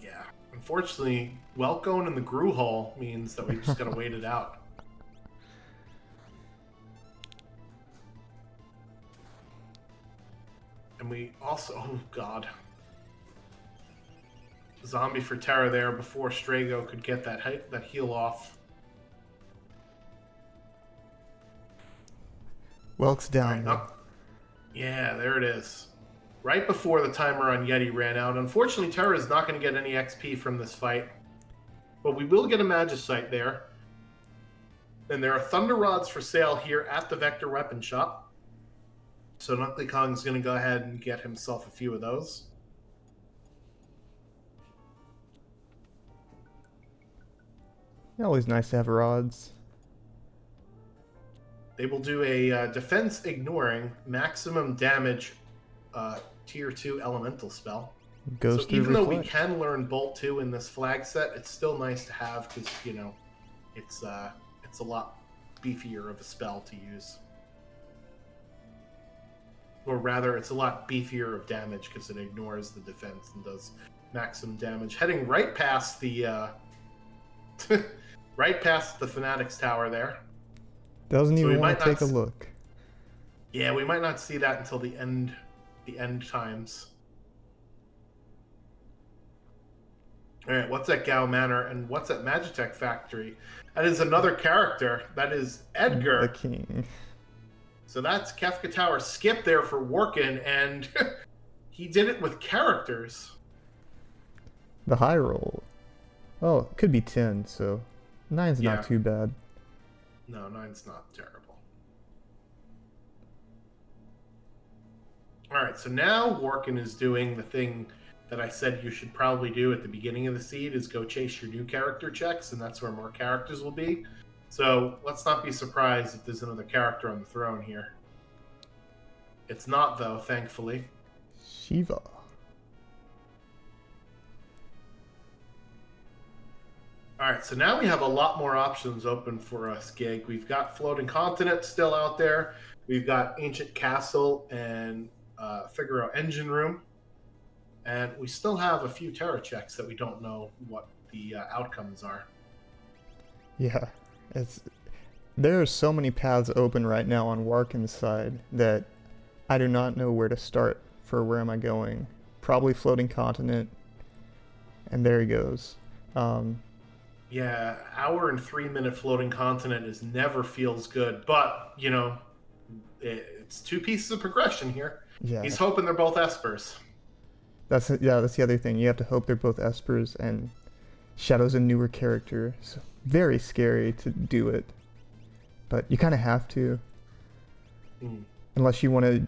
Speaker 1: Yeah, unfortunately, Welcome in the Gru Hall means that we just gotta wait it out. And we also, oh god, zombie for Terra there before Strago could get that heal off.
Speaker 2: Welk's down.
Speaker 1: Right, yeah, there it is. Right before the timer on Yeti ran out. Unfortunately, Terra is not going to get any XP from this fight. But we will get a Magicite there. And there are Thunder Rods for sale here at the Vector Weapon Shop. So KnuckleyKong is going to go ahead and get himself a few of those.
Speaker 2: Always nice to have rods.
Speaker 1: They will do a defense ignoring maximum damage tier 2 elemental spell.
Speaker 2: Goes
Speaker 1: so even though we
Speaker 2: reflect.
Speaker 1: can learn Bolt 2 in this flag set, it's still nice to have because, you know, it's a lot beefier of a spell to use. Or rather, it's a lot beefier of damage because it ignores the defense and does maximum damage. Heading right past the right past the Fanatic's Tower there.
Speaker 2: Doesn't even want to take a look.
Speaker 1: Yeah, we might not see that until the end times. All right, what's at Gao Manor and what's at Magitech Factory? That is another character. That is Edgar.
Speaker 2: The king.
Speaker 1: So that's Kefka Tower skip there for Warken, and he did it with characters.
Speaker 2: The high roll. Oh, it could be 10, so 9's not too bad.
Speaker 1: No, 9's not terrible. Alright, so now Warken is doing the thing that I said you should probably do at the beginning of the seed, is go chase your new character checks, and that's where more characters will be. So let's not be surprised if there's another character on the throne here. It's not, though, thankfully.
Speaker 2: Shiva.
Speaker 1: Alright, so now we have a lot more options open for us, Gig. We've got Floating Continent still out there. We've got Ancient Castle and Figaro Engine Room. And we still have a few Terra checks that we don't know what the outcomes are.
Speaker 2: Yeah, there are so many paths open right now on Warken's side that I do not know where to start for where am I going. Probably Floating Continent, and there he goes.
Speaker 1: Yeah, hour and 3-minute Floating Continent never feels good, but, you know, it's two pieces of progression here.
Speaker 2: Yeah.
Speaker 1: He's hoping they're both Espers.
Speaker 2: That's the other thing. You have to hope they're both Espers, and Shadow's a newer character, so very scary to do it. But you kind of have to. Unless you want to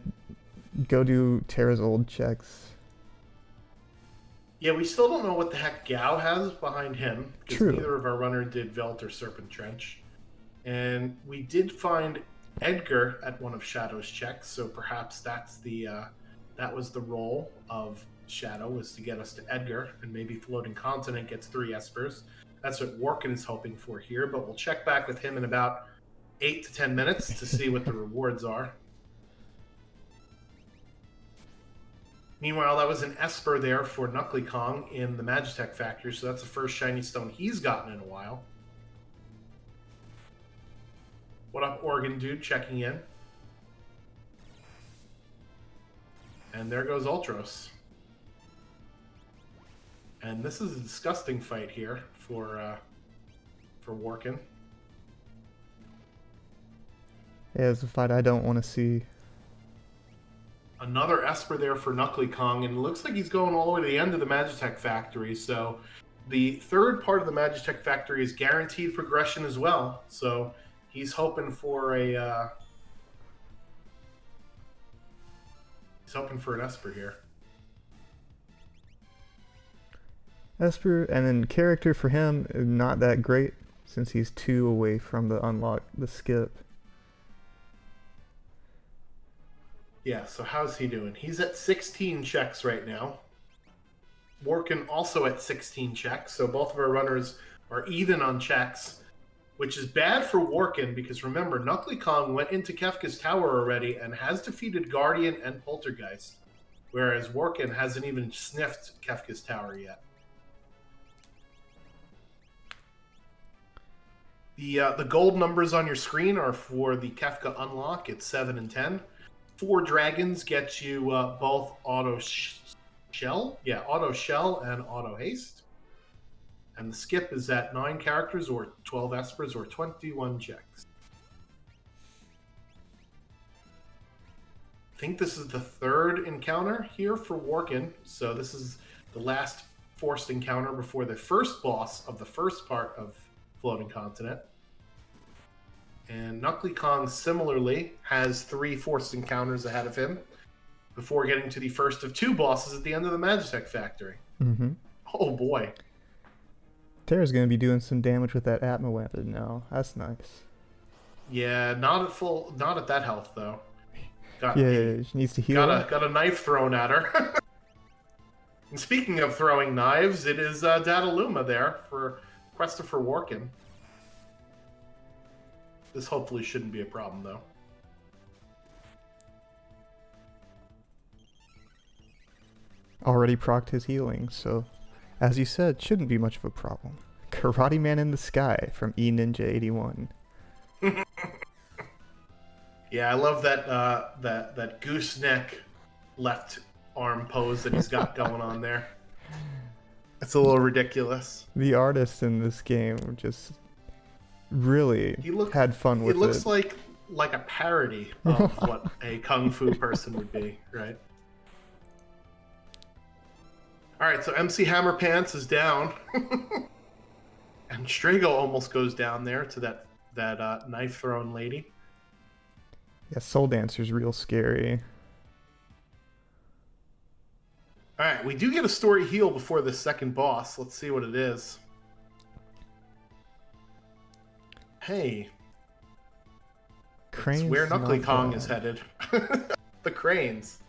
Speaker 2: go do Terra's old checks.
Speaker 1: Yeah, we still don't know what the heck Gao has behind him. Because neither of our runner did Velt or Serpent Trench. And we did find Edgar at one of Shadow's checks, so perhaps that's that was the role of Shadow, was to get us to Edgar, and maybe Floating Continent gets 3 Espers. That's what Warken is hoping for here, but we'll check back with him in about 8 to 10 minutes to see what the rewards are. Meanwhile, that was an Esper there for KnuckleyKong in the Magitech Factory, so that's the first shiny stone he's gotten in a while. What up, Oregon Dude, checking in. And there goes Ultros. And this is a disgusting fight here for Warken.
Speaker 2: Yeah, it's a fight I don't want to see.
Speaker 1: Another Esper there for KnuckleyKong, and it looks like he's going all the way to the end of the Magitech Factory. So the third part of the Magitech Factory is guaranteed progression as well. So he's hoping for a he's hoping for an Esper here.
Speaker 2: Esper, and then character for him, not that great since he's 2 away from the skip.
Speaker 1: Yeah, so how's he doing? He's at 16 checks right now. Warken also at 16 checks, so both of our runners are even on checks, which is bad for Warken because remember, KnuckleyKong went into Kefka's tower already and has defeated Guardian and Poltergeist, whereas Warken hasn't even sniffed Kefka's tower yet. The gold numbers on your screen are for the Kefka unlock. It's 7 and 10. 4 dragons get you both auto shell and auto haste. And the skip is at 9 characters or 12 espers or 21 checks. I think this is the 3rd encounter here for Warken. So this is the last forced encounter before the first boss of the first part of Floating Continent. And KnuckleyKong similarly has 3 forced encounters ahead of him before getting to the first of 2 bosses at the end of the Magitech Factory.
Speaker 2: Mm-hmm.
Speaker 1: Oh boy.
Speaker 2: Terra's going to be doing some damage with that Atma weapon now. That's nice.
Speaker 1: Yeah, not at that health though.
Speaker 2: She needs to heal.
Speaker 1: Got a knife thrown at her. And speaking of throwing knives, it is Dataluma there for KwestopherWarken. This hopefully shouldn't be a problem, though.
Speaker 2: Already procced his healing, so, as you said, shouldn't be much of a problem. Karate Man in the Sky from eNinja81.
Speaker 1: Yeah, I love that gooseneck left arm pose that he's got going on there. It's a little ridiculous.
Speaker 2: The artists in this game just really had fun with it.
Speaker 1: He looks like a parody of what a kung fu person would be, right? All right, so MC Hammer Pants is down, and Strago almost goes down there to that knife throwing lady.
Speaker 2: Yeah, Soul Dancer's real scary.
Speaker 1: All right, we do get a story heal before the second boss. Let's see what it is. Hey.
Speaker 2: Cranes.
Speaker 1: It's where KnuckleyKong is headed. The cranes.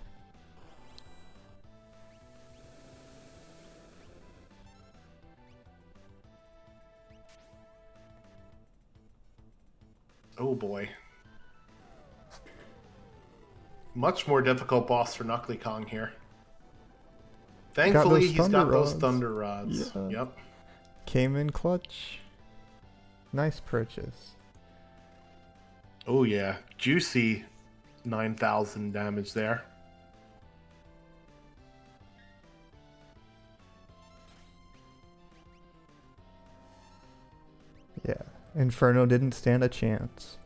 Speaker 1: Oh boy. Much more difficult boss for KnuckleyKong here. Thankfully, he's got those thunder rods. Yeah. Yep.
Speaker 2: Came in clutch. Nice purchase.
Speaker 1: Oh yeah, juicy 9,000 damage there.
Speaker 2: Yeah, Inferno didn't stand a chance.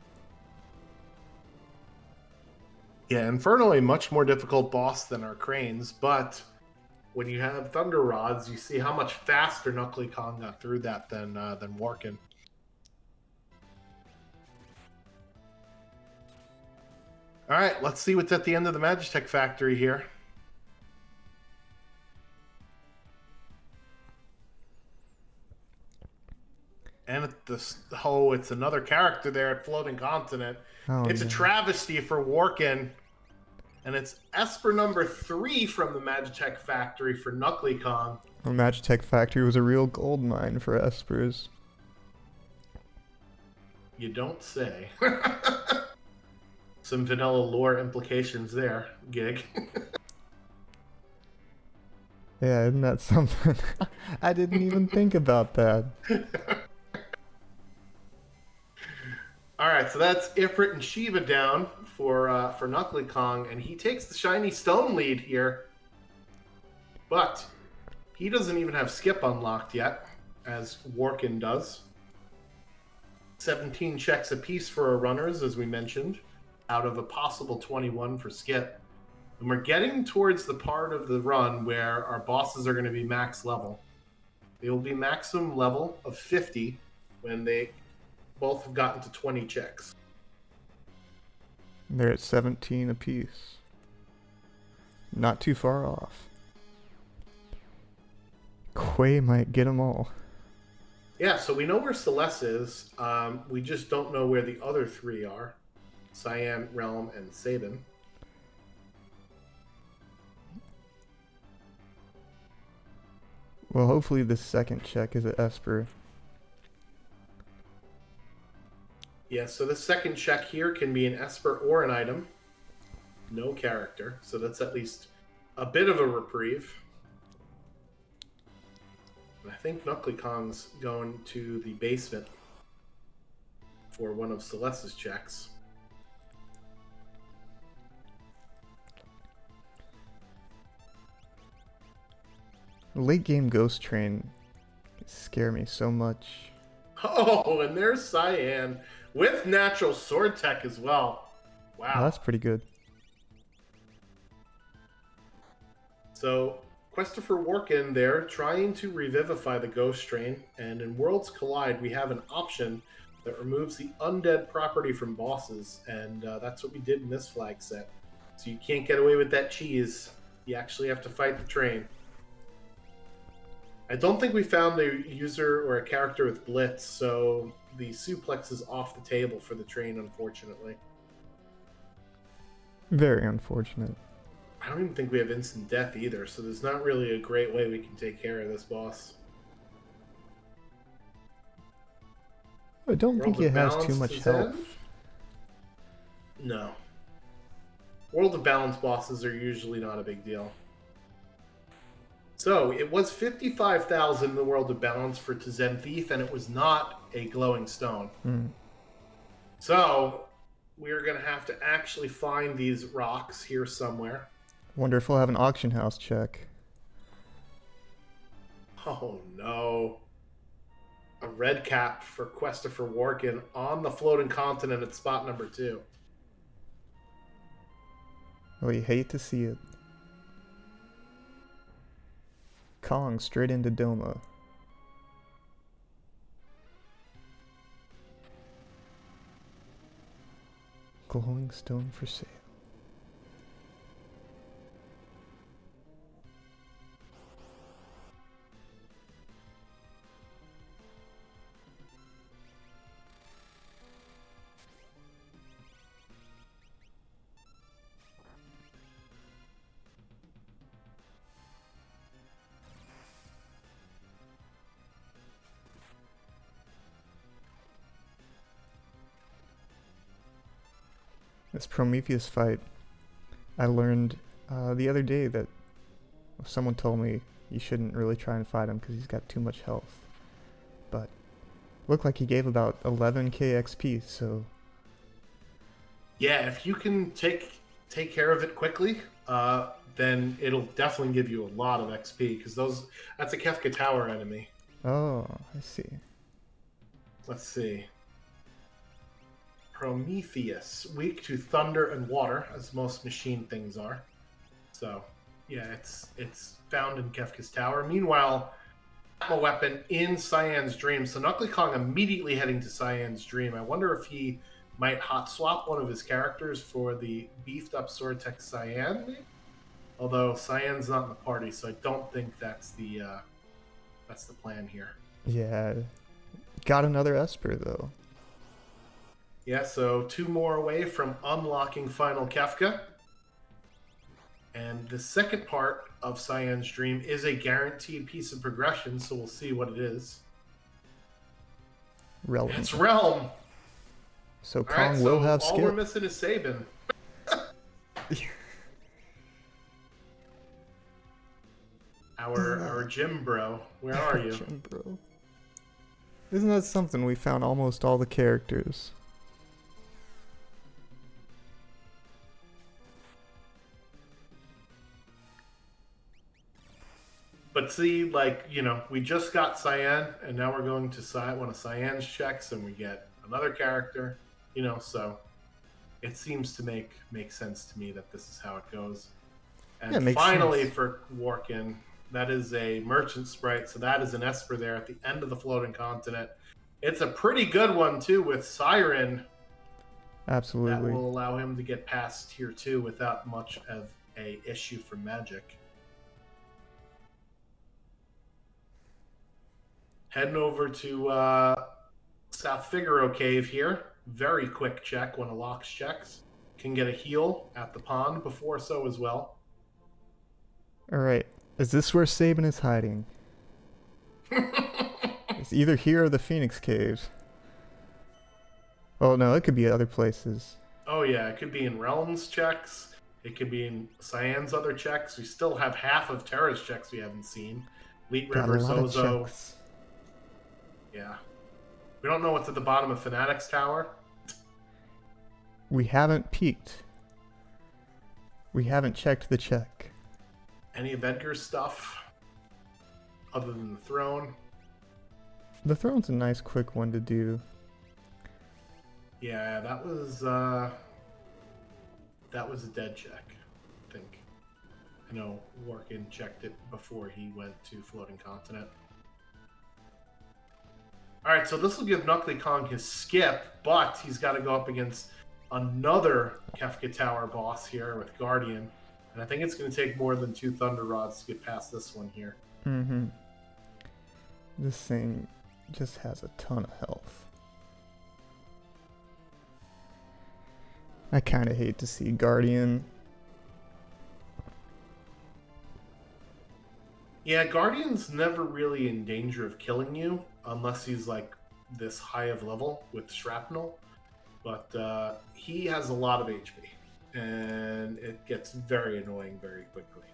Speaker 1: Yeah, Inferno a much more difficult boss than our cranes, but when you have thunder rods, you see how much faster KnuckleyKong got through that than Warken. All right, let's see what's at the end of the Magitech Factory here. And it's another character there at Floating Continent. Oh, it's a travesty for Warken. And it's Esper number 3 from the Magitech Factory for KnuckleyKong.
Speaker 2: The Magitech Factory was a real gold mine for Espers.
Speaker 1: You don't say. Some vanilla lore implications there, Gig.
Speaker 2: Yeah, isn't that something? I didn't even think about that.
Speaker 1: All right, so that's Ifrit and Shiva down for KnuckleyKong, and he takes the shiny stone lead here. But He doesn't even have skip unlocked yet, as Warken does. 17 checks apiece for our runners, as we mentioned, out of a possible 21 for skip. And we're getting towards the part of the run where our bosses are going to be max level. They will be maximum level of 50 when they both have gotten to 20 checks.
Speaker 2: They're at 17 apiece. Not too far off. Quay might get them all.
Speaker 1: Yeah, so we know where Celeste is. We just don't know where the other three are. Cyan, Realm, and Sabin.
Speaker 2: Well, hopefully the second check is at Esper.
Speaker 1: Yeah, so the second check here can be an Esper or an item. No character, so that's at least a bit of a reprieve. And I think KnuckleyKong's going to the basement for one of Celeste's checks.
Speaker 2: Late game Ghost Train scare me so much.
Speaker 1: Oh, and there's Cyan with natural sword tech as well. Wow.
Speaker 2: Oh, that's pretty good.
Speaker 1: So, KwestopherWarken there trying to revivify the Ghost Train, and in Worlds Collide we have an option that removes the undead property from bosses, and that's what we did in this flag set. So you can't get away with that cheese. You actually have to fight the train. I don't think we found a user or a character with Blitz, so the suplex is off the table for the train, unfortunately.
Speaker 2: Very unfortunate.
Speaker 1: I don't even think we have instant death either, so there's not really a great way we can take care of this boss.
Speaker 2: I don't think it has too much health.
Speaker 1: No. World of Balance bosses are usually not a big deal. So, it was 55,000 in the World of Balance for Zen Thief, and it was not a glowing stone. So, we're going to have to actually find these rocks here somewhere.
Speaker 2: Wonder if we'll have an auction house check.
Speaker 1: Oh no. A red cap for KwestopherWarken on the floating continent at spot number 2.
Speaker 2: Well, you hate to see it. Kong straight into Doma. Glowing stone for sale. This Prometheus fight, I learned the other day that someone told me you shouldn't really try and fight him because he's got too much health. But looked like he gave about 11k XP, so...
Speaker 1: Yeah, if you can take care of it quickly, then it'll definitely give you a lot of XP, because that's a Kefka Tower enemy.
Speaker 2: Oh, I see.
Speaker 1: Let's see. Prometheus, weak to thunder and water, as most machine things are. So, yeah, it's found in Kefka's Tower. Meanwhile, Atma weapon in Cyan's Dream. So KnuckleyKong immediately heading to Cyan's Dream. I wonder if he might hot swap one of his characters for the beefed up sword tech Cyan, maybe? Although Cyan's not in the party, so I don't think that's the plan here.
Speaker 2: Yeah, got another Esper though.
Speaker 1: Yeah, so 2 more away from unlocking Final Kefka. And the second part of Cyan's Dream is a guaranteed piece of progression, so we'll see what it is.
Speaker 2: Realm.
Speaker 1: It's Realm!
Speaker 2: So Kong will have skip.
Speaker 1: All we're missing is Sabin. Our gym bro. Where are you?
Speaker 2: Gym bro. Isn't that something? We found almost all the characters.
Speaker 1: But But see, like, we just got Cyan, and now we're going to one of Cyan's checks, and we get another character, so it seems to make sense to me that this is how it goes. And
Speaker 2: Yeah, makes
Speaker 1: finally,
Speaker 2: sense.
Speaker 1: for Warken, that is a merchant sprite, so that is an Esper there at the end of the floating continent. It's a pretty good one, too, with Siren. That
Speaker 2: Absolutely.
Speaker 1: will allow him to get past tier 2 without much of a issue for magic. Heading over to South Figaro Cave here. Very quick check when a Locks checks. Can get a heal at the pond before so as well.
Speaker 2: Alright. Is this where Sabin is hiding? It's either here or the Phoenix Caves. Oh no, it could be other places.
Speaker 1: Oh yeah, it could be in Realms checks. It could be in Cyan's other checks. We still have half of Terra's checks we haven't seen. Leet
Speaker 2: Got
Speaker 1: River,
Speaker 2: a lot of
Speaker 1: Zozo.
Speaker 2: checks.
Speaker 1: Yeah. We don't know what's at the bottom of Fanatic's Tower.
Speaker 2: We haven't peeked. We haven't checked the check.
Speaker 1: Any of Edgar's stuff? Other than the throne?
Speaker 2: The throne's a nice quick one to do.
Speaker 1: Yeah, that was a dead check, I think. I know Warken checked it before he went to Floating Continent. Alright, so this will give KnuckleyKong his skip, but he's got to go up against another Kefka Tower boss here with Guardian. And I think it's going to take more than 2 Thunder Rods to get past this one here.
Speaker 2: Mm-hmm. This thing just has a ton of health. I kind of hate to see Guardian.
Speaker 1: Yeah, Guardian's never really in danger of killing you unless he's like this high of level with Shrapnel. But he has a lot of HP, and it gets very annoying very quickly.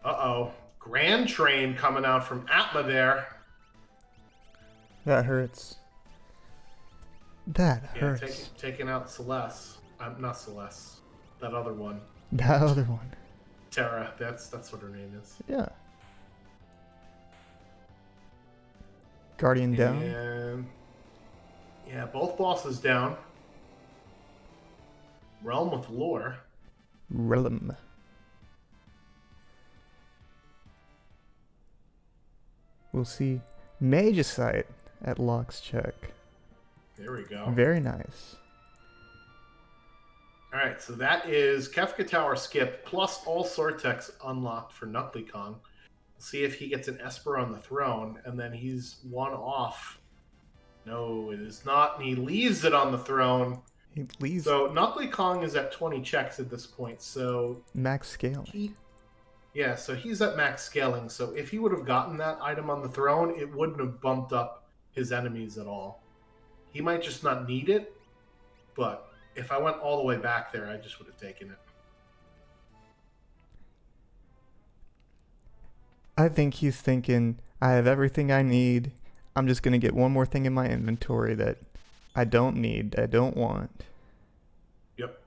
Speaker 1: Uh-oh. Grand Train coming out from Atma there.
Speaker 2: That hurts. That
Speaker 1: Yeah,
Speaker 2: hurts.
Speaker 1: taking out Celeste. Not Celeste. That other one.
Speaker 2: That other one.
Speaker 1: Terra. That's what her name is.
Speaker 2: Yeah. Guardian down.
Speaker 1: And yeah, both bosses down. Realm with Lore.
Speaker 2: Realm. We'll see Magicite at Locks check.
Speaker 1: There we go.
Speaker 2: Very nice.
Speaker 1: All right, so that is Kefka Tower skip plus all Sortex unlocked for KnuckleyKong. See if he gets an Esper on the throne, and then he's one off. No, it is not, and he leaves it on the throne.
Speaker 2: He leaves.
Speaker 1: So KnuckleyKong is at 20 checks at this point. So
Speaker 2: max scale.
Speaker 1: So he's at max scaling. So if he would have gotten that item on the throne, it wouldn't have bumped up his enemies at all. He might just not need it, but if I went all the way back there, I just would have taken it.
Speaker 2: I think he's thinking, I have everything I need. I'm just going to get one more thing in my inventory that I don't need, I don't want.
Speaker 1: Yep.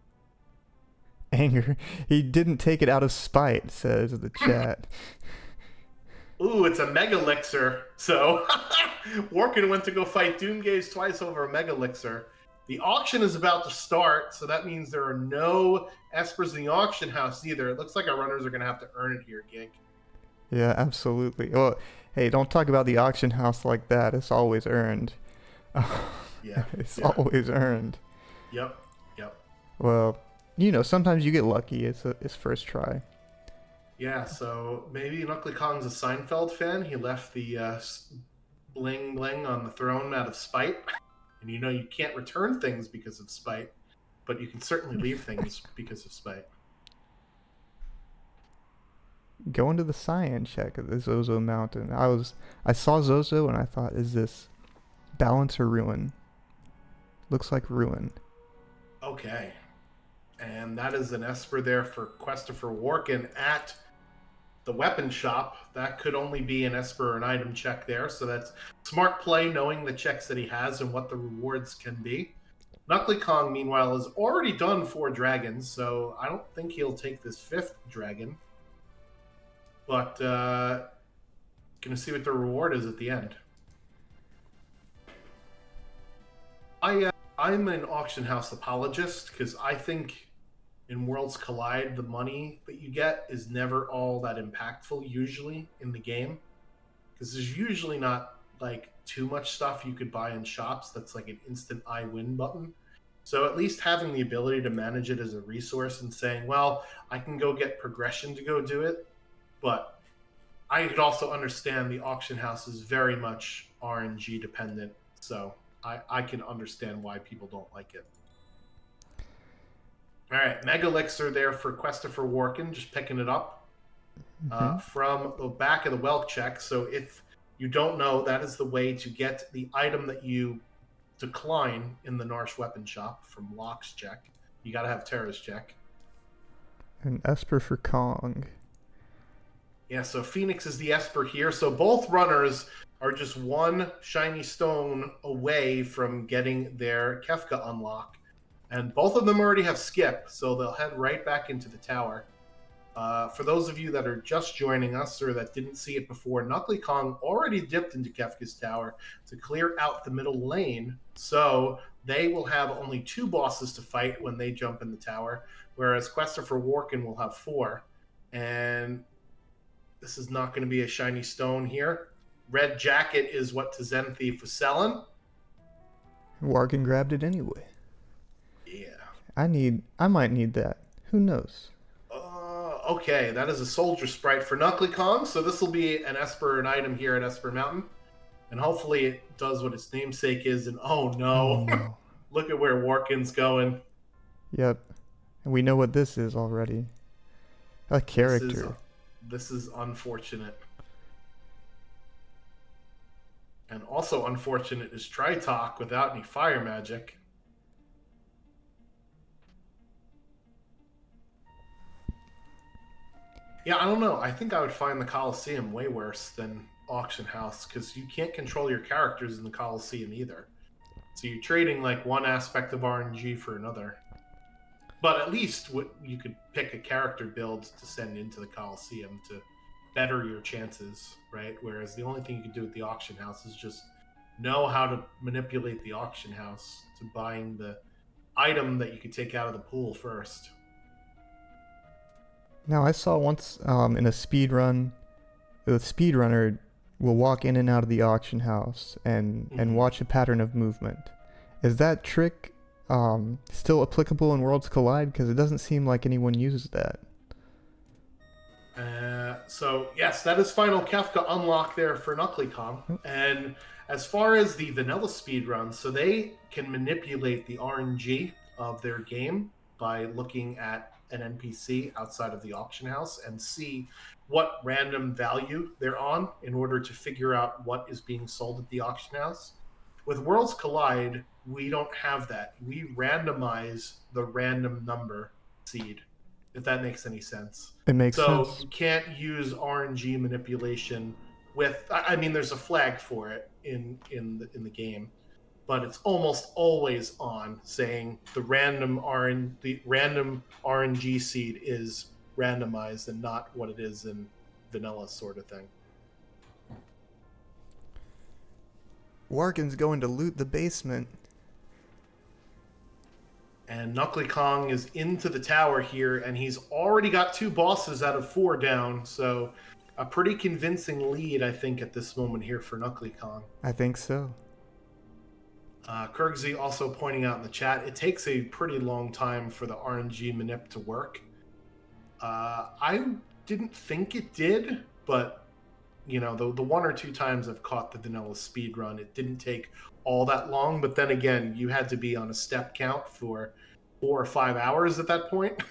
Speaker 2: Anger. He didn't take it out of spite, says the chat.
Speaker 1: Ooh, it's a Mega Elixir. So, Warken went to go fight Doomgaze twice over a Mega Elixir. The auction is about to start, so that means there are no Espers in the auction house either. It looks like our runners are going to have to earn it here, Gig.
Speaker 2: Yeah, absolutely. Well, hey, don't talk about the auction house like that. It's always earned.
Speaker 1: Yeah.
Speaker 2: It's always earned.
Speaker 1: Yep.
Speaker 2: Well, sometimes you get lucky. It's first try.
Speaker 1: Yeah, so maybe KnuckleyKong's a Seinfeld fan. He left the bling bling on the throne out of spite. And you can't return things because of spite, but you can certainly leave things because of spite.
Speaker 2: Go into the cyan check of the Zozo Mountain. I saw Zozo and I thought, is this balance or ruin? Looks like ruin.
Speaker 1: Okay. And that is an Esper there for KwestopherWarken at the weapon shop. That could only be an Esper or an item check there. So that's smart play, knowing the checks that he has and what the rewards can be. KnuckleyKong, meanwhile, has already done 4 dragons, so I don't think he'll take this 5th dragon. But gonna see what the reward is at the end. I'm an auction house apologist because I think in Worlds Collide the money that you get is never all that impactful usually in the game, because there's usually not like too much stuff you could buy in shops that's like an instant I win button. So at least having the ability to manage it as a resource and saying, well, I can go get progression to go do it, but I could also understand the auction house is very much RNG dependent, so I can understand why people don't like it. All right, Mega Elixir there for KwestopherWarken, just picking it up from the back of the Welk check. So if you don't know, that is the way to get the item that you decline in the Narsh weapon shop from Locke's check. You got to have Terra's check.
Speaker 2: And Esper for Kong.
Speaker 1: Yeah, so Phoenix is the Esper here. So both runners are just one shiny stone away from getting their Kefka unlock. And both of them already have skip, so they'll head right back into the tower. For those of you that are just joining us or that didn't see it before, KnuckleyKong already dipped into Kefka's tower to clear out the middle lane. So they will have only 2 bosses to fight when they jump in the tower, whereas KwestopherWarken will have 4. And this is not going to be a shiny stone here. Red jacket is what Zen Thief was selling.
Speaker 2: Warken grabbed it anyway.
Speaker 1: Yeah.
Speaker 2: I might need that. Who knows?
Speaker 1: Okay, that is a soldier sprite for KnuckleyKong, so this will be an Esper an item here at Esper Mountain. And hopefully it does what its namesake is, and oh no. Look at where Warken's going.
Speaker 2: Yep. And we know what this is already. A character.
Speaker 1: This is unfortunate. And also unfortunate is Tritalk without any fire magic. Yeah, I don't know. I think I would find the Coliseum way worse than Auction House because you can't control your characters in the Coliseum either. So you're trading like one aspect of RNG for another. But at least you could pick a character build to send into the Coliseum to better your chances, right? Whereas the only thing you can do with the Auction House is just know how to manipulate the Auction House to buying the item that you could take out of the pool first.
Speaker 2: Now, I saw once in a speed run, the speedrunner will walk in and out of the auction house and watch a pattern of movement. Is that trick still applicable in Worlds Collide? Because it doesn't seem like anyone uses that.
Speaker 1: So, yes, that is final Kefka unlock there for KnuckleyKong. And as far as the vanilla speedruns, so they can manipulate the RNG of their game by looking at an NPC outside of the auction house and see what random value they're on in order to figure out what is being sold at the auction house. With Worlds Collide, we don't have that. We randomize the random number seed, if that makes any sense.
Speaker 2: It makes sense.
Speaker 1: So you can't use RNG manipulation with. I mean, there's a flag for it in the game, but it's almost always on saying the random RNG seed is randomized and not what it is in vanilla sort of thing.
Speaker 2: Warken's going to loot the basement.
Speaker 1: And KnuckleyKong is into the tower here, and he's already got 2 bosses out of 4 down, so a pretty convincing lead, I think, at this moment here for KnuckleyKong.
Speaker 2: I think so.
Speaker 1: Kurgzy also pointing out in the chat, it takes a pretty long time for the RNG manip to work. I didn't think it did, but you know, the 1 or 2 times I've caught the vanilla speed run, it didn't take all that long. But then again, you had to be on a step count for 4 or 5 hours at that point,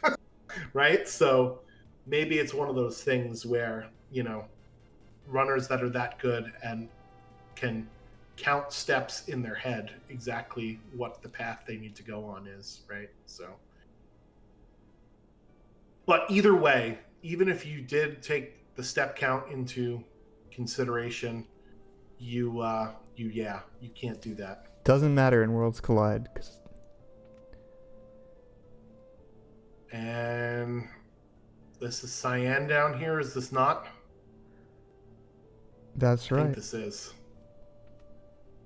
Speaker 1: right? So maybe it's one of those things where, you know, runners that are that good and can count steps in their head exactly what the path they need to go on is, right? So, but either way, even if you did take the step count into consideration, you can't do that.
Speaker 2: Doesn't matter in Worlds Collide because
Speaker 1: And this is cyan down here, is this not?
Speaker 2: That's
Speaker 1: I think
Speaker 2: right.
Speaker 1: this is.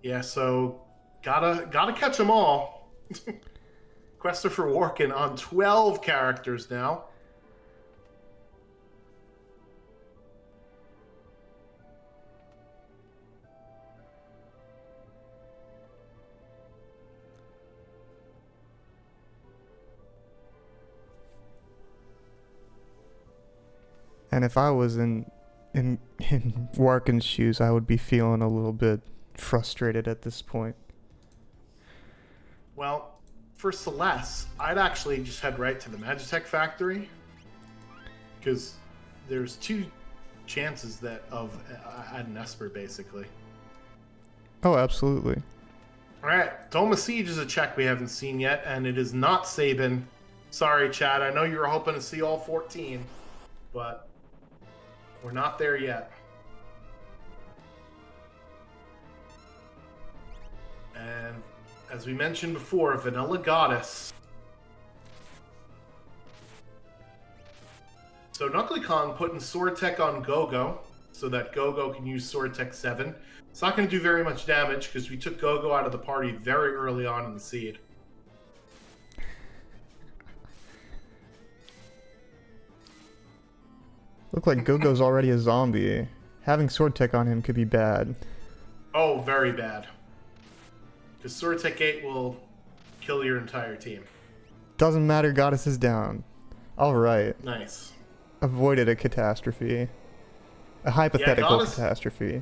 Speaker 1: Yeah, so gotta catch them all. KwestopherWarken on 12 characters now.
Speaker 2: And if I was in Warken's shoes, I would be feeling a little bit frustrated at this point.
Speaker 1: Well, for Celeste, I'd actually just head right to the Magitech factory, because there's 2 chances that of an Esper, basically.
Speaker 2: Oh, absolutely.
Speaker 1: All right, Doma Siege is a check we haven't seen yet, and it is not Sabin. Sorry, Chad. I know you were hoping to see all 14, but we're not there yet. And as we mentioned before, Vanilla Goddess. So KnuckleyKong putting Sword Tech on Gogo so that Gogo can use Sword Tech 7. It's not going to do very much damage because we took Gogo out of the party very early on in the seed.
Speaker 2: Look like Gogo's already a zombie. Having Sword Tech on him could be bad.
Speaker 1: Oh, very bad. Because Sword Tech 8 will kill your entire team.
Speaker 2: Doesn't matter, Goddess is down. Alright.
Speaker 1: Nice.
Speaker 2: Avoided a catastrophe. A hypothetical
Speaker 1: Goddess,
Speaker 2: catastrophe.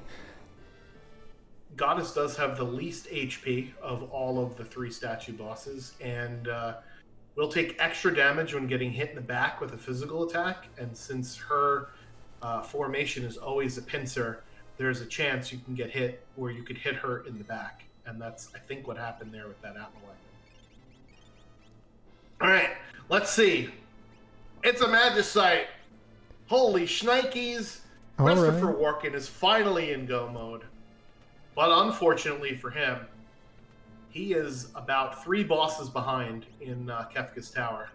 Speaker 1: Goddess does have the least HP of all of the 3 statue bosses, and will take extra damage when getting hit in the back with a physical attack, and since her formation is always a pincer, there's a chance you can get hit where you could hit her in the back. And that's, I think, what happened there with that Atma. All right, let's see. It's a Magicite. Holy shnikes. KwestopherWarken is finally in go mode. But unfortunately for him, he is about 3 bosses behind in Kefka's tower.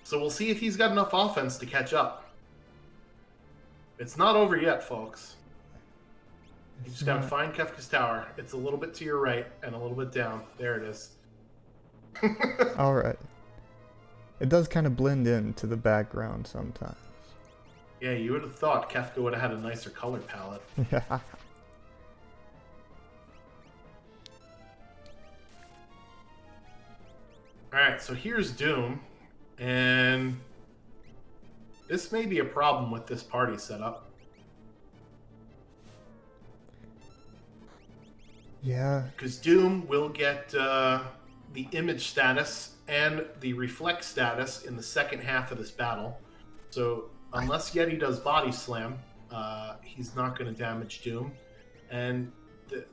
Speaker 1: So we'll see if he's got enough offense to catch up. It's not over yet, folks. You just gotta find Kefka's tower. It's a little bit to your right and a little bit down. There it is.
Speaker 2: Alright. It does kind of blend into the background sometimes.
Speaker 1: Yeah, you would have thought Kefka would have had a nicer color palette.
Speaker 2: Yeah.
Speaker 1: Alright, so here's Doom. And this may be a problem with this party setup.
Speaker 2: Yeah.
Speaker 1: Because Doom will get the image status and the reflect status in the second half of this battle. So unless Yeti does body slam, he's not going to damage Doom. And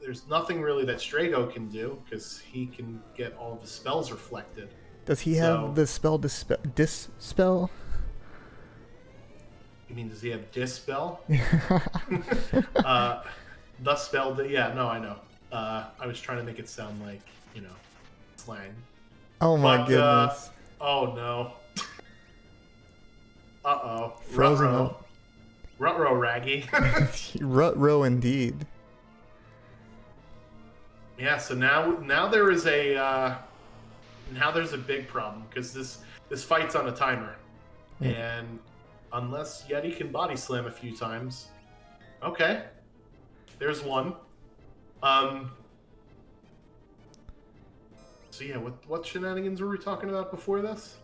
Speaker 1: there's nothing really that Strago can do because he can get all of his spells reflected.
Speaker 2: Does he have the spell Dispel?
Speaker 1: You mean, does he have Dispel? The spell, yeah, no, I know. I was trying to make it sound like, slang.
Speaker 2: Oh my goodness.
Speaker 1: Oh no. Uh-oh.
Speaker 2: Frozen up.
Speaker 1: Ruh-roh, Raggy.
Speaker 2: Ruh-roh indeed.
Speaker 1: Yeah, so now there is there's a big problem because this fight's on a timer. And unless Yeti can body slam a few times. Okay. There's one. So yeah, what shenanigans were we talking about before this?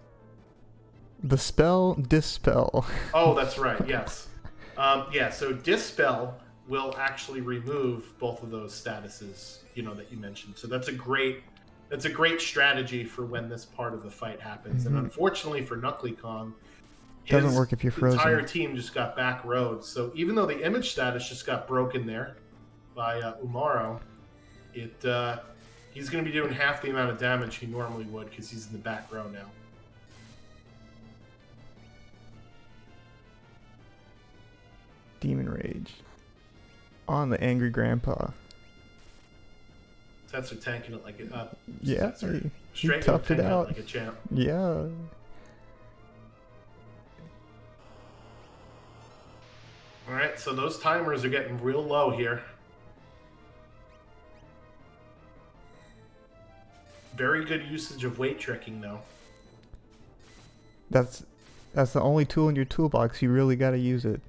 Speaker 2: The spell Dispel.
Speaker 1: Oh, that's right. Yes. Yeah. So Dispel will actually remove both of those statuses, that you mentioned. So that's a great strategy for when this part of the fight happens. And unfortunately for KnuckleyKong,
Speaker 2: doesn't work if you're frozen.
Speaker 1: Entire team just got back road. So even though the image status just got broken there by Umaro, he's going to be doing half the amount of damage he normally would because he's in the back row now.
Speaker 2: Demon Rage on the Angry Grandpa.
Speaker 1: Sets are tanking it like a
Speaker 2: Yeah, he toughed it out
Speaker 1: like a champ.
Speaker 2: Yeah.
Speaker 1: All right, so those timers are getting real low here. Very good usage of weight tricking, though.
Speaker 2: That's the only tool in your toolbox. You really got to use it.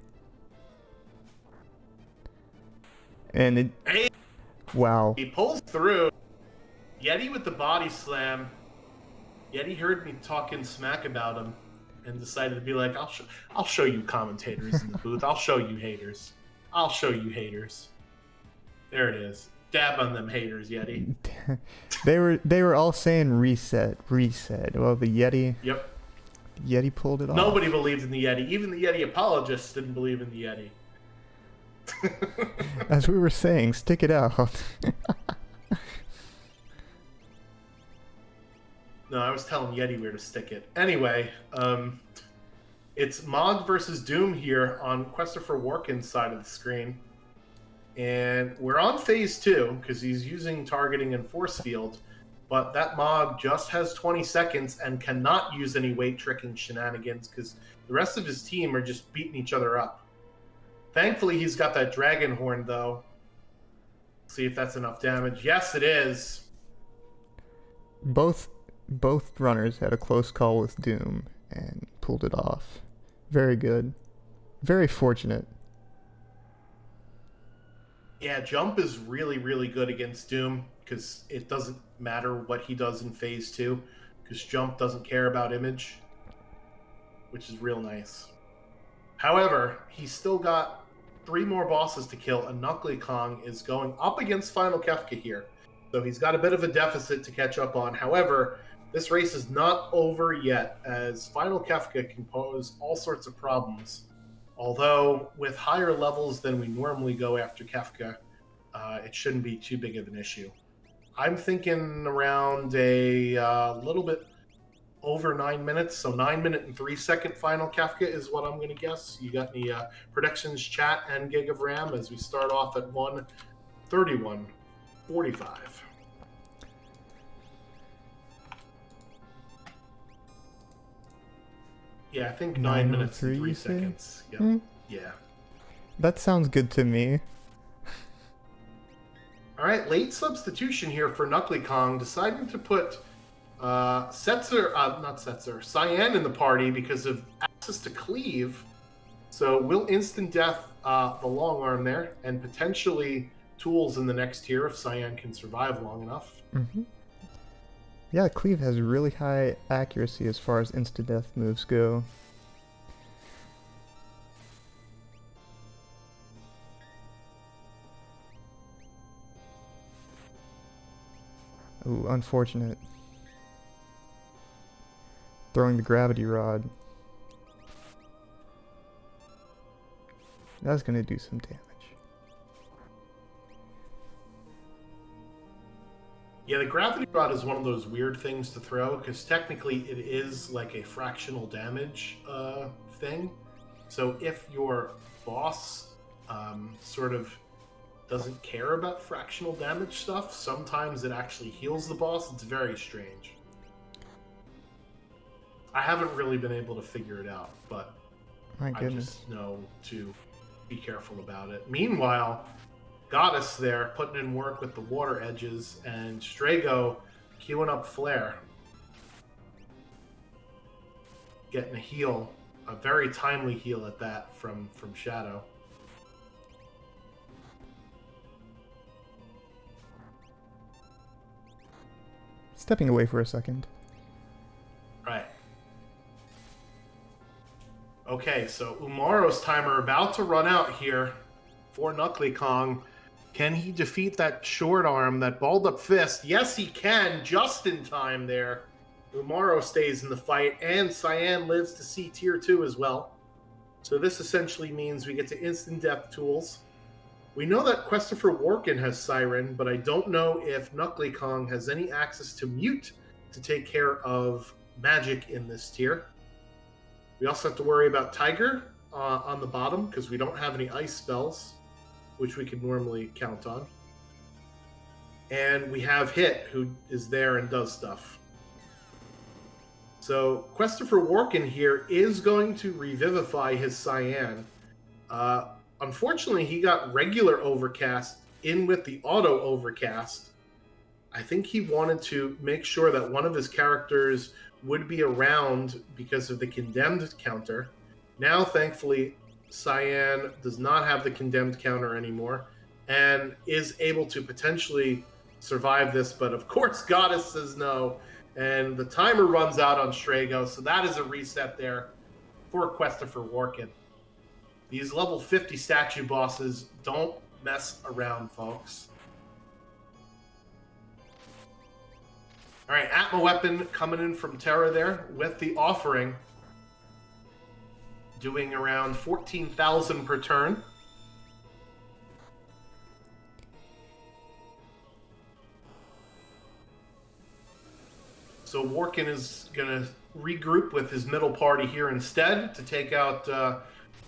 Speaker 2: And it.
Speaker 1: Hey,
Speaker 2: wow.
Speaker 1: he pulls through. Yeti with the body slam. Yeti heard me talking smack about him and decided to be like, I'll show you commentators in the booth. I'll show you haters. I'll show you haters. There it is. Dab on them haters, Yeti.
Speaker 2: they were all saying reset. Well, the Yeti.
Speaker 1: Yep.
Speaker 2: Yeti pulled it off.
Speaker 1: Nobody believed in the Yeti. Even the Yeti apologists didn't believe in the Yeti.
Speaker 2: As we were saying, stick it out.
Speaker 1: No, I was telling Yeti where to stick it. Anyway, it's Mog versus Doom here on KwestopherWarken's side of the screen. And we're on phase 2 because he's using targeting and force field. But that Mog just has 20 seconds and cannot use any weight tricking shenanigans because the rest of his team are just beating each other up. Thankfully, he's got that dragon horn, though. See if that's enough damage. Yes, it is.
Speaker 2: Both runners had a close call with Doom and pulled it off. Very good. Very fortunate.
Speaker 1: Yeah, Jump is really, really good against Doom because it doesn't matter what he does in phase 2 because Jump doesn't care about image, which is real nice. However, he's still got 3 more bosses to kill, and KnuckleyKong is going up against Final Kefka here. So he's got a bit of a deficit to catch up on. However, this race is not over yet, as Final Kefka can pose all sorts of problems. Although, with higher levels than we normally go after Kefka, it shouldn't be too big of an issue. I'm thinking around a little bit over 9 minutes, so 9 minute and 3 second Final Kefka is what I'm going to guess. You got any predictions, chat, and gig of RAM as we start off at 1:31:45. Yeah, I think 9 minutes and 3 seconds. Yep. Yeah.
Speaker 2: That sounds good to me.
Speaker 1: All right, late substitution here for KnuckleyKong, deciding to put Cyan in the party because of access to cleave. So will instant death the long arm there, and potentially tools in the next tier if Cyan can survive long enough.
Speaker 2: Mm-hmm. Yeah, Cleave has really high accuracy as far as insta-death moves go. Ooh, unfortunate. Throwing the gravity rod. That's gonna do some damage.
Speaker 1: Yeah, the gravity rod is one of those weird things to throw because technically it is like a fractional damage thing. So if your boss sort of doesn't care about fractional damage stuff, sometimes it actually heals the boss. It's very strange. I haven't really been able to figure it out, but
Speaker 2: My
Speaker 1: I
Speaker 2: goodness.
Speaker 1: just know to be careful about it. Meanwhile, Goddess there putting in work with the water edges, and Strago queuing up Flare. Getting a heal, a very timely heal at that from Shadow.
Speaker 2: Stepping away for a second.
Speaker 1: Right. Okay, so Umaro's timer about to run out here for KnuckleyKong. Can he defeat that short arm, that balled up fist? Yes, he can, just in time there. Umaro stays in the fight, and Cyan lives to see tier 2 as well. So this essentially means we get to instant death tools. We know that KwestopherWarken has Siren, but I don't know if KnuckleyKong has any access to Mute to take care of magic in this tier. We also have to worry about Tiger on the bottom because we don't have any ice spells, which we could normally count on. And we have Hit, who is there and does stuff. So KwestopherWarken here is going to revivify his Cyan. Unfortunately, he got regular Overcast in with the auto Overcast. I think he wanted to make sure that one of his characters would be around because of the condemned counter. Now, thankfully, Cyan does not have the condemned counter anymore and is able to potentially survive this, but of course Goddess says no, and the timer runs out on Strago, so that is a reset there for KwestopherWarken. These level 50 statue bosses don't mess around, folks. All right, Atma weapon coming in from Terra there with the offering, doing around 14,000 per turn. So Warken is going to regroup with his middle party here instead to take out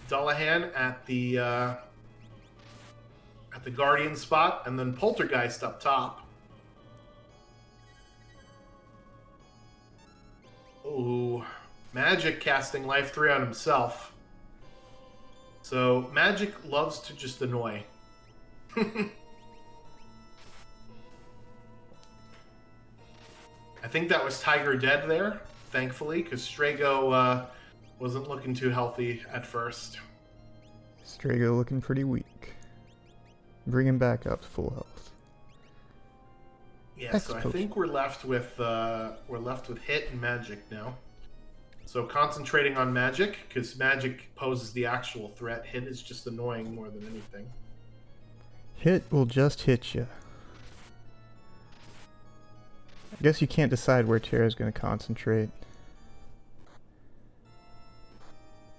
Speaker 1: Dullahan at the Guardian spot, and then Poltergeist up top. Ooh, Magic casting Life 3 on himself. So Magic loves to just annoy. I think that was Tiger dead there, thankfully, because Strago wasn't looking too healthy at first.
Speaker 2: Strago looking pretty weak. Bring him back up to full health.
Speaker 1: Yeah, so I think we're left with Hit and Magic now. So concentrating on Magic, because Magic poses the actual threat. Hit is just annoying more than anything.
Speaker 2: Hit will just hit you. I guess you can't decide where Terra's going to concentrate.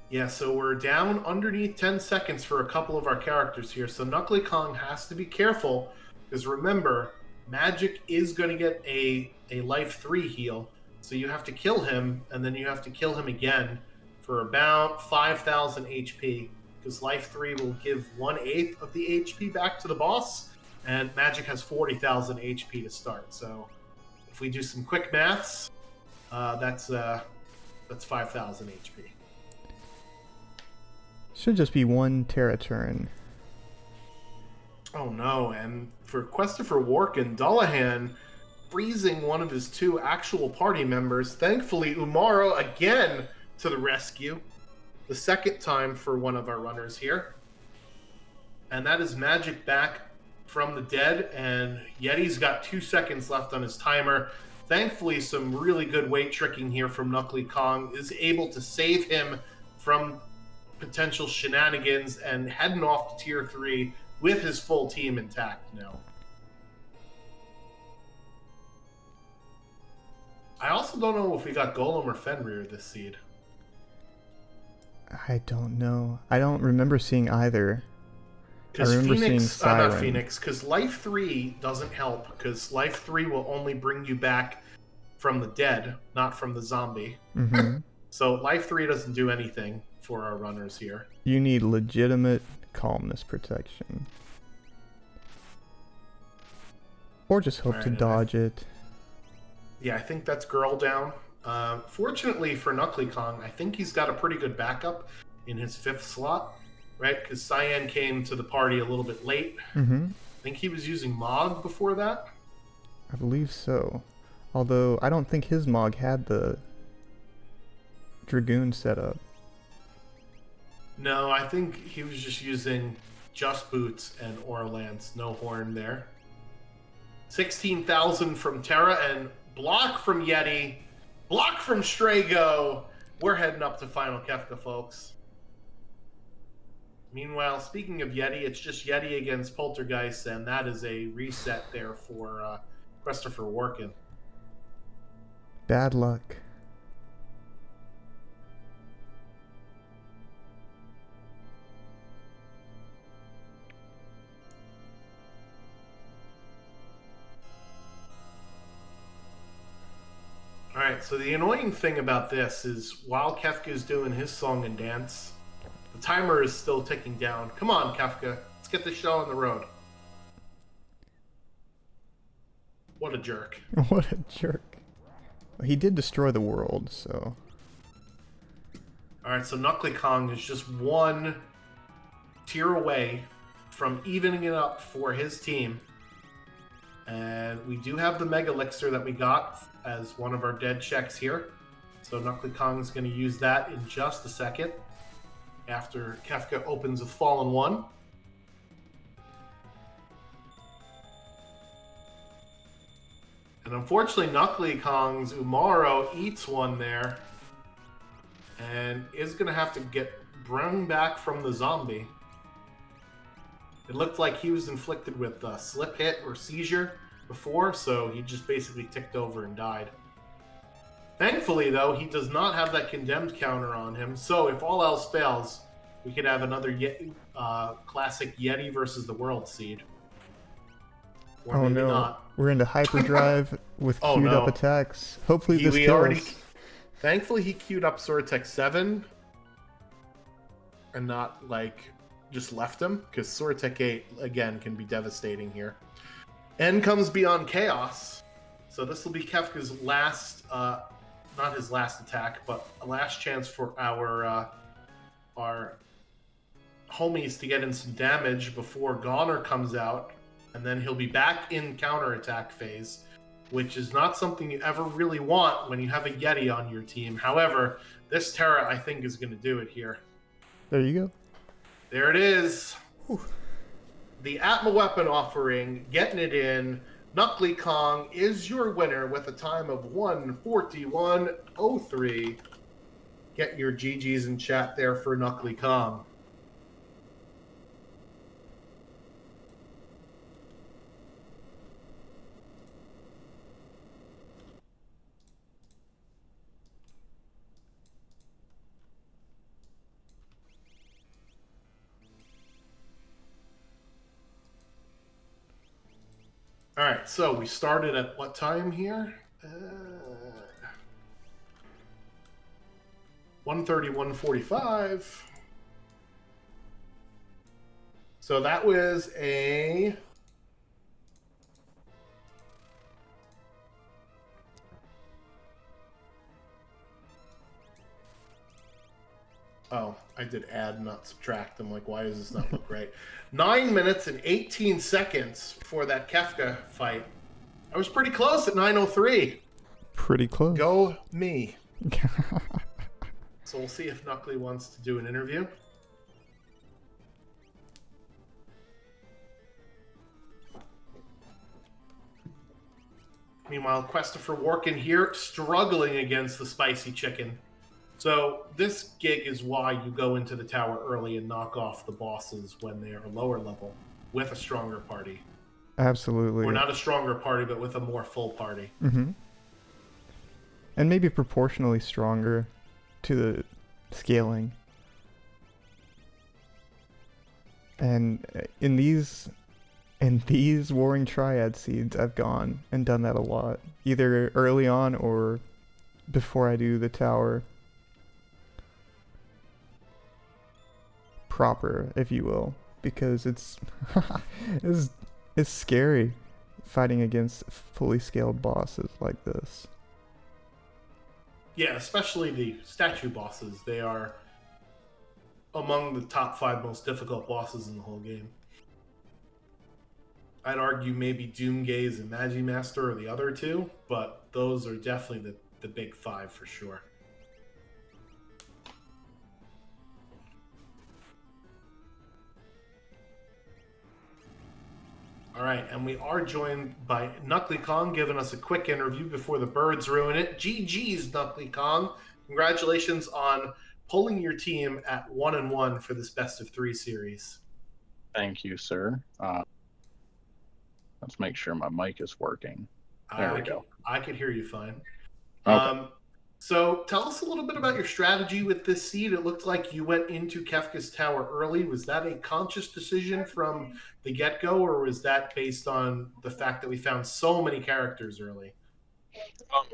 Speaker 1: Yeah, so we're down underneath 10 seconds for a couple of our characters here. So KnuckleyKong has to be careful, because remember, Magic is going to get a Life 3 heal. So you have to kill him, and then you have to kill him again for about 5,000 HP, because Life 3 will give 1/8 of the HP back to the boss, and Magic has 40,000 HP to start. So if we do some quick maths, that's 5,000 HP.
Speaker 2: Should just be one Terra turn.
Speaker 1: Oh no, and for KwestopherWarken, Dullahan freezing one of his two actual party members. Thankfully, Umaro again to the rescue. The second time for one of our runners here. And that is Magic back from the dead, and Yeti's got 2 seconds left on his timer. Thankfully, some really good weight tricking here from KnuckleyKong is able to save him from potential shenanigans and heading off to tier 3 with his full team intact now. I also don't know if we got Golem or Fenrir this seed.
Speaker 2: I don't know. I don't remember seeing either. I remember seeing Siren.
Speaker 1: Not Phoenix, because Life 3 doesn't help, because Life 3 will only bring you back from the dead, not from the zombie.
Speaker 2: Mm-hmm.
Speaker 1: So Life 3 doesn't do anything for our runners here.
Speaker 2: You need legitimate calmness protection. Or just hope to dodge it.
Speaker 1: Yeah, I think that's Girl down. Fortunately for KnuckleyKong, I think he's got a pretty good backup in his 5th slot, right? Because Cyan came to the party a little bit late.
Speaker 2: Mm-hmm.
Speaker 1: I think he was using Mog before that.
Speaker 2: I believe so. Although, I don't think his Mog had the Dragoon setup.
Speaker 1: No, I think he was just using Just Boots and Orlance. No Horn there. 16,000 from Terra, and block from Yeti. Block from Strago. We're heading up to Final Kefka, folks. Meanwhile, speaking of Yeti, it's just Yeti against Poltergeist, and that is a reset there for KwestopherWarken.
Speaker 2: Bad luck.
Speaker 1: Alright, so the annoying thing about this is while Kefka is doing his song and dance, the timer is still ticking down. Come on, Kefka. Let's get this show on the road. What a jerk.
Speaker 2: What a jerk. He did destroy the world, so...
Speaker 1: Alright, so KnuckleyKong is just one tier away from evening it up for his team. And we do have the Mega Elixir that we got as one of our dead checks here. So KnuckleyKong is going to use that in just a second after Kefka opens with Fallen 1. And unfortunately, KnuckleyKong's Umaro eats one there and is going to have to get brought back from the zombie. It looked like he was inflicted with a slip hit or seizure before, so he just basically ticked over and died. Thankfully, though, he does not have that condemned counter on him, so if all else fails, we could have another classic Yeti versus the World Seed. Or
Speaker 2: oh
Speaker 1: maybe
Speaker 2: no,
Speaker 1: not.
Speaker 2: We're into hyperdrive with
Speaker 1: Oh,
Speaker 2: queued up
Speaker 1: no.
Speaker 2: attacks. Hopefully this kills.
Speaker 1: Already, thankfully, he queued up Sortech 7 and not, like, just left him, because Sortech 8, again, can be devastating here. End comes Beyond Chaos. So this will be Kefka's last, not his last attack, but a last chance for our homies to get in some damage before Goner comes out, and then he'll be back in counterattack phase, which is not something you ever really want when you have a Yeti on your team. However, this Terra, I think, is going to do it here.
Speaker 2: There you go.
Speaker 1: There it is.
Speaker 2: Whew.
Speaker 1: The Atma weapon offering, getting it in. KnuckleyKong is your winner with a time of 1:41:03. Get your GGs in chat there for KnuckleyKong. All right, so we started at what time here? 1:30, 1:45. So that was a... Oh, I did add, not subtract. I'm like, why does this not look right? 9 minutes and 18 seconds for that Kefka fight. I was pretty close at 9:03.
Speaker 2: Pretty close.
Speaker 1: Go me. So we'll see if Knuckley wants to do an interview. Meanwhile, KwestopherWarken here, struggling against the spicy chicken. So this gig is why you go into the tower early and knock off the bosses when they are lower level with a stronger party.
Speaker 2: Absolutely.
Speaker 1: Or not a stronger party, but with a more full party.
Speaker 2: Mm-hmm. And maybe proportionally stronger to the scaling. And in these Warring Triad seeds, I've gone and done that a lot. Either early on or before I do the tower proper, if you will. Because it's it's scary fighting against fully scaled bosses like this.
Speaker 1: Yeah, especially the statue bosses. They are among the top 5 most difficult bosses in the whole game. I'd argue maybe Doomgaze and Magimaster are the other two, but those are definitely the big 5 for sure. All right, and we are joined by KnuckleyKong, giving us a quick interview before the birds ruin it. GG's, KnuckleyKong. Congratulations on pulling your team at 1-1 for this best of 3 series.
Speaker 3: Thank you, sir. Let's make sure my mic is working. There we go.
Speaker 1: I could hear you fine.
Speaker 3: Okay.
Speaker 1: So tell us a little bit about your strategy with this seed. It looked like you went into Kefka's tower early. Was that a conscious decision from the get-go, or was that based on the fact that we found so many characters early?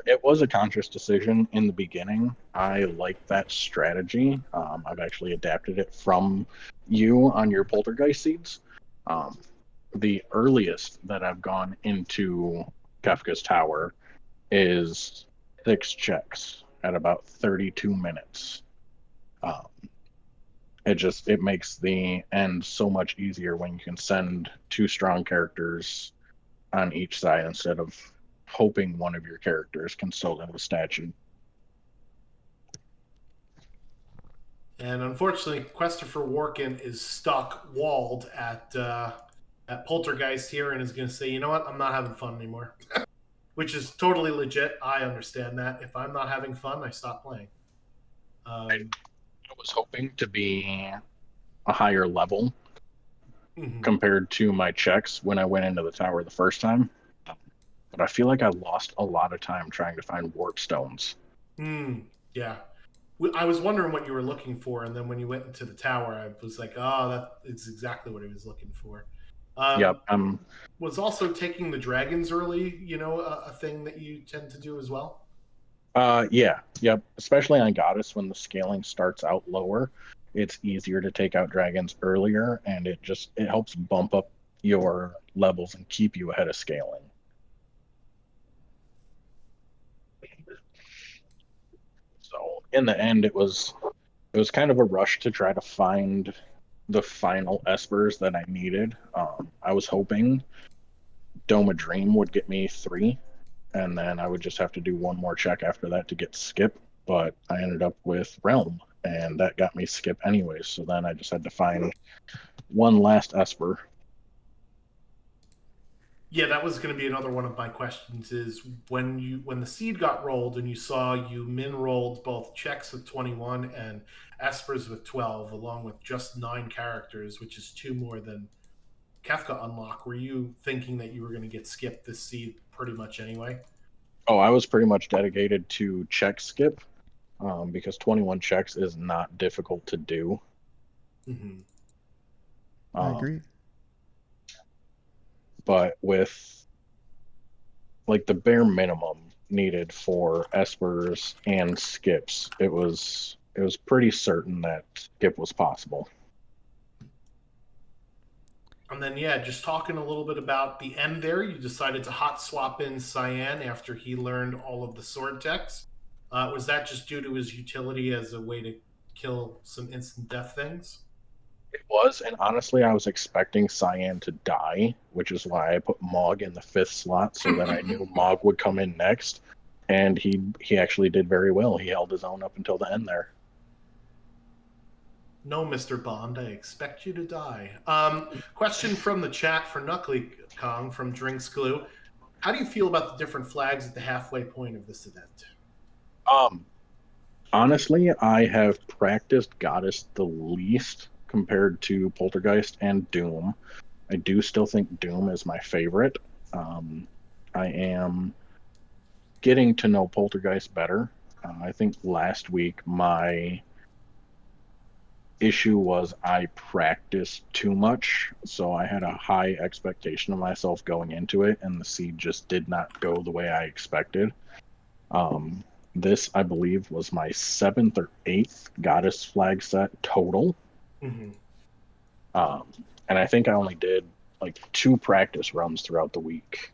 Speaker 3: It was a conscious decision in the beginning. I like that strategy. I've actually adapted it from you on your poltergeist seeds. The earliest that I've gone into Kefka's tower is 6 checks at about 32 minutes. Um, it makes the end so much easier when you can send 2 strong characters on each side instead of hoping one of your characters can solo the statue.
Speaker 1: And unfortunately, KwestopherWarken is stuck, walled at Poltergeist here, and is going to say, you know what, I'm not having fun anymore. Which is totally legit. I understand that. If I'm not having fun, I stop playing.
Speaker 3: I was hoping to be a higher level compared to my checks when I went into the tower the first time. But I feel like I lost a lot of time trying to find warp stones.
Speaker 1: Yeah. I was wondering what you were looking for, and then when you went into the tower, I was like, oh, that is exactly what I was looking for.
Speaker 3: Yep.
Speaker 1: Was also taking the dragons early, a thing that you tend to do as well?
Speaker 3: Yeah. Yep. Especially on Goddess, when the scaling starts out lower, it's easier to take out dragons earlier, and it helps bump up your levels and keep you ahead of scaling. So in the end, it was kind of a rush to try to find the final espers that I needed. I was hoping Dome of Dream would get me 3, and then I would just have to do one more check after that to get Skip, but I ended up with Realm, and that got me Skip anyways, so then I just had to find one last Esper.
Speaker 1: Yeah, that was going to be another one of my questions, is when the seed got rolled and you saw you min rolled both checks with 21 and espers with 12, along with just 9 characters, which is 2 more than Kefka unlock, were you thinking that you were going to get skipped this seed pretty much anyway?
Speaker 3: Oh, I was pretty much dedicated to check Skip, because 21 checks is not difficult to do.
Speaker 2: I agree.
Speaker 3: But with like the bare minimum needed for espers and skips, it was pretty certain that Skip was possible.
Speaker 1: And then, yeah, just talking a little bit about the end there, you decided to hot swap in Cyan after he learned all of the sword techs. Was that just due to his utility as a way to kill some instant death things?
Speaker 3: It was, and honestly, I was expecting Cyan to die, which is why I put Mog in the 5th slot so that I knew Mog would come in next. And he actually did very well. He held his own up until the end there.
Speaker 1: No, Mr. Bond, I expect you to die. Question from the chat for KnuckleyKong from Drinks Glue. How do you feel about the different flags at the halfway point of this event?
Speaker 3: Honestly, I have practiced Goddess the least compared to Poltergeist and Doom. I do still think Doom is my favorite. I am getting to know Poltergeist better. I think last week my issue was I practiced too much, so I had a high expectation of myself going into it, and the seed just did not go the way I expected. This, I believe, was my 7th or 8th Goddess flag set total. And I think I only did like 2 practice runs throughout the week.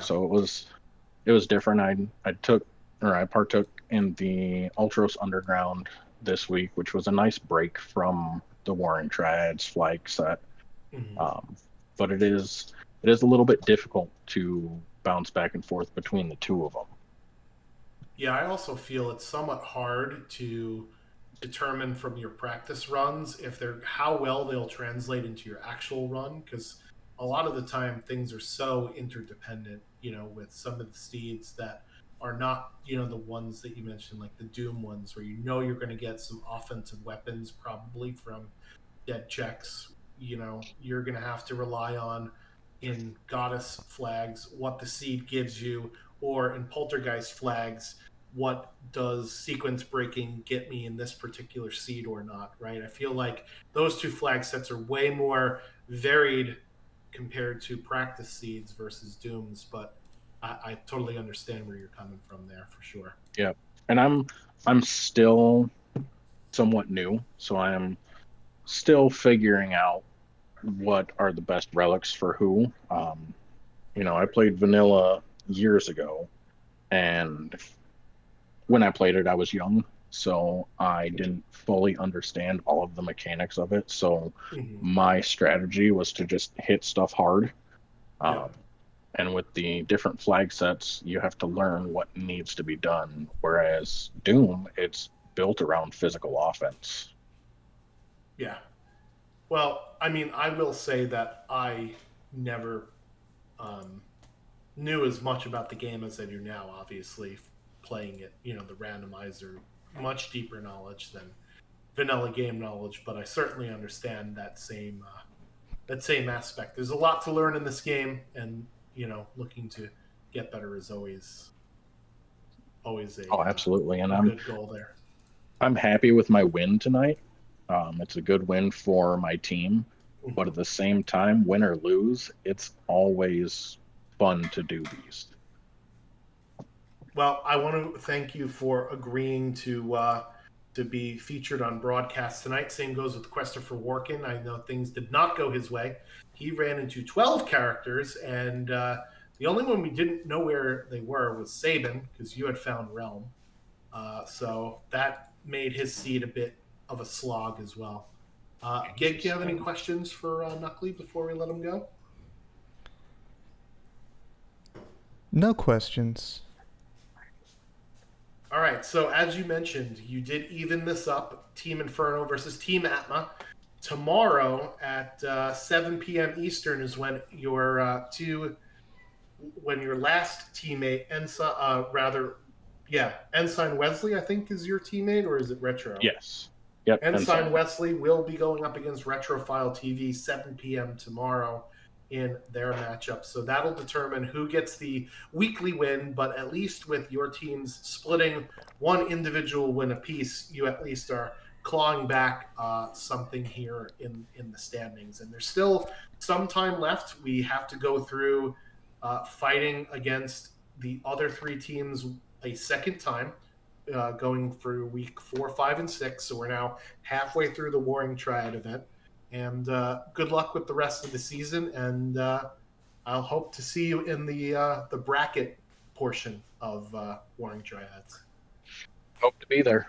Speaker 3: So it was different. I partook in the Ultros Underground this week, which was a nice break from the Warring Triads flag set. But it is a little bit difficult to bounce back and forth between the 2 of them.
Speaker 1: Yeah, I also feel it's somewhat hard to determine from your practice runs how well they'll translate into your actual run, because a lot of the time things are so interdependent, with some of the seeds that are not, the ones that you mentioned, like the Doom ones, where you're going to get some offensive weapons probably from dead checks. You're going to have to rely on, in Goddess flags, what the seed gives you, or in Poltergeist flags, what does sequence breaking get me in this particular seed or not, right? I feel like those 2 flag sets are way more varied compared to practice seeds versus Dooms, but I totally understand where you're coming from there for sure.
Speaker 3: Yeah, and I'm still somewhat new, so I am still figuring out what are the best relics for who. I played vanilla years ago, and when I played it, I was young, so I didn't fully understand all of the mechanics of it. So
Speaker 1: Mhm.
Speaker 3: my strategy was to just hit stuff hard. Um,
Speaker 1: Yep.
Speaker 3: and with the different flag sets, you have to learn what needs to be done. Whereas Doom, it's built around physical offense.
Speaker 1: Yeah. Well, I mean, I will say that I never um, knew as much about the game as I do now. Obviously, playing it, the randomizer, much deeper knowledge than vanilla game knowledge, but I certainly understand that same aspect. There's a lot to learn in this game, and looking to get better is always
Speaker 3: Oh, absolutely. And
Speaker 1: a good goal there.
Speaker 3: I'm happy with my win tonight. It's a good win for my team, but at
Speaker 1: Mhm.
Speaker 3: the same time, win or lose, it's always fun to do these.
Speaker 1: Well, I want to thank you for agreeing to be featured on broadcast tonight. Same goes with KwestopherWarken. I know things did not go his way. He ran into 12 characters, and the only one we didn't know where they were was Saban, because you had found Realm. So that made his seed a bit of a slog as well. Gig, do you have any
Speaker 3: Interesting.
Speaker 1: questions for Knuckley before we let him go?
Speaker 2: No questions.
Speaker 1: All right. So as you mentioned, you did even this up: Team Inferno versus Team Atma. Tomorrow at 7 p.m. Eastern is when your last teammate, Ensign Wesley, I think is your teammate, or is it Retro?
Speaker 3: Yes. Yep.
Speaker 1: Ensign
Speaker 3: Ensign.
Speaker 1: Wesley will be going up against Retrofile TV 7 p.m. tomorrow in their matchup. So that'll determine who gets the weekly win, but at least with your teams splitting one individual win apiece, you at least are clawing back something here in the standings. And there's still some time left. We have to go through fighting against the other three teams a second time. Going through week 4, 5, and 6. So we're now halfway through the Warring Triad event. And good luck with the rest of the season. And I'll hope to see you in the bracket portion of Warring Triads.
Speaker 3: Hope to be there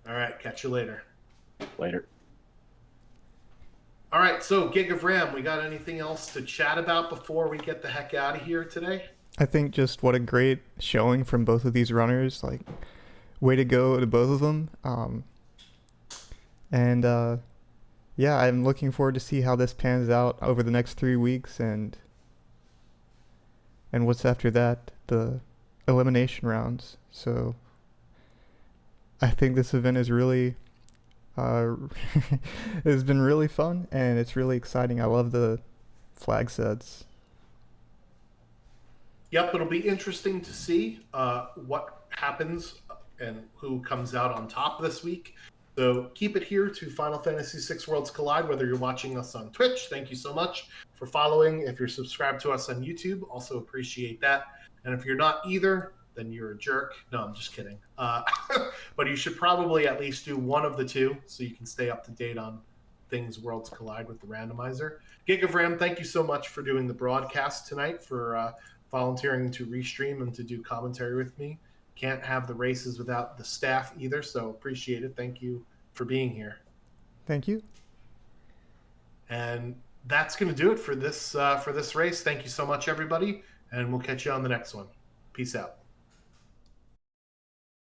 Speaker 1: All right, catch you later.
Speaker 3: later.
Speaker 1: All right, so Gig of Ram, we got anything else to chat about before we get the heck out of here today?
Speaker 2: I think just what a great showing from both of these runners. Like, way to go to both of them. And yeah, I'm looking forward to see how this pans out over the next 3 weeks, and what's after that, the elimination rounds. So I think this event is really it's been really fun, and it's really exciting. I love the flag sets.
Speaker 1: Yep, it'll be interesting to see what happens and who comes out on top this week. So keep it here to Final Fantasy VI Worlds Collide, whether you're watching us on Twitch. Thank you so much for following. If you're subscribed to us on YouTube, also appreciate that. And if you're not either, then you're a jerk. No, I'm just kidding. But you should probably at least do one of the two so you can stay up to date on things Worlds Collide with the randomizer. Gig of Ram, thank you so much for doing the broadcast tonight, for volunteering to restream and to do commentary with me. Can't have the races without the staff either, so appreciate it. Thank you for being here.
Speaker 2: Thank you.
Speaker 1: And that's going to do it for this race. Thank you so much, everybody, and we'll catch you on the next one. Peace out.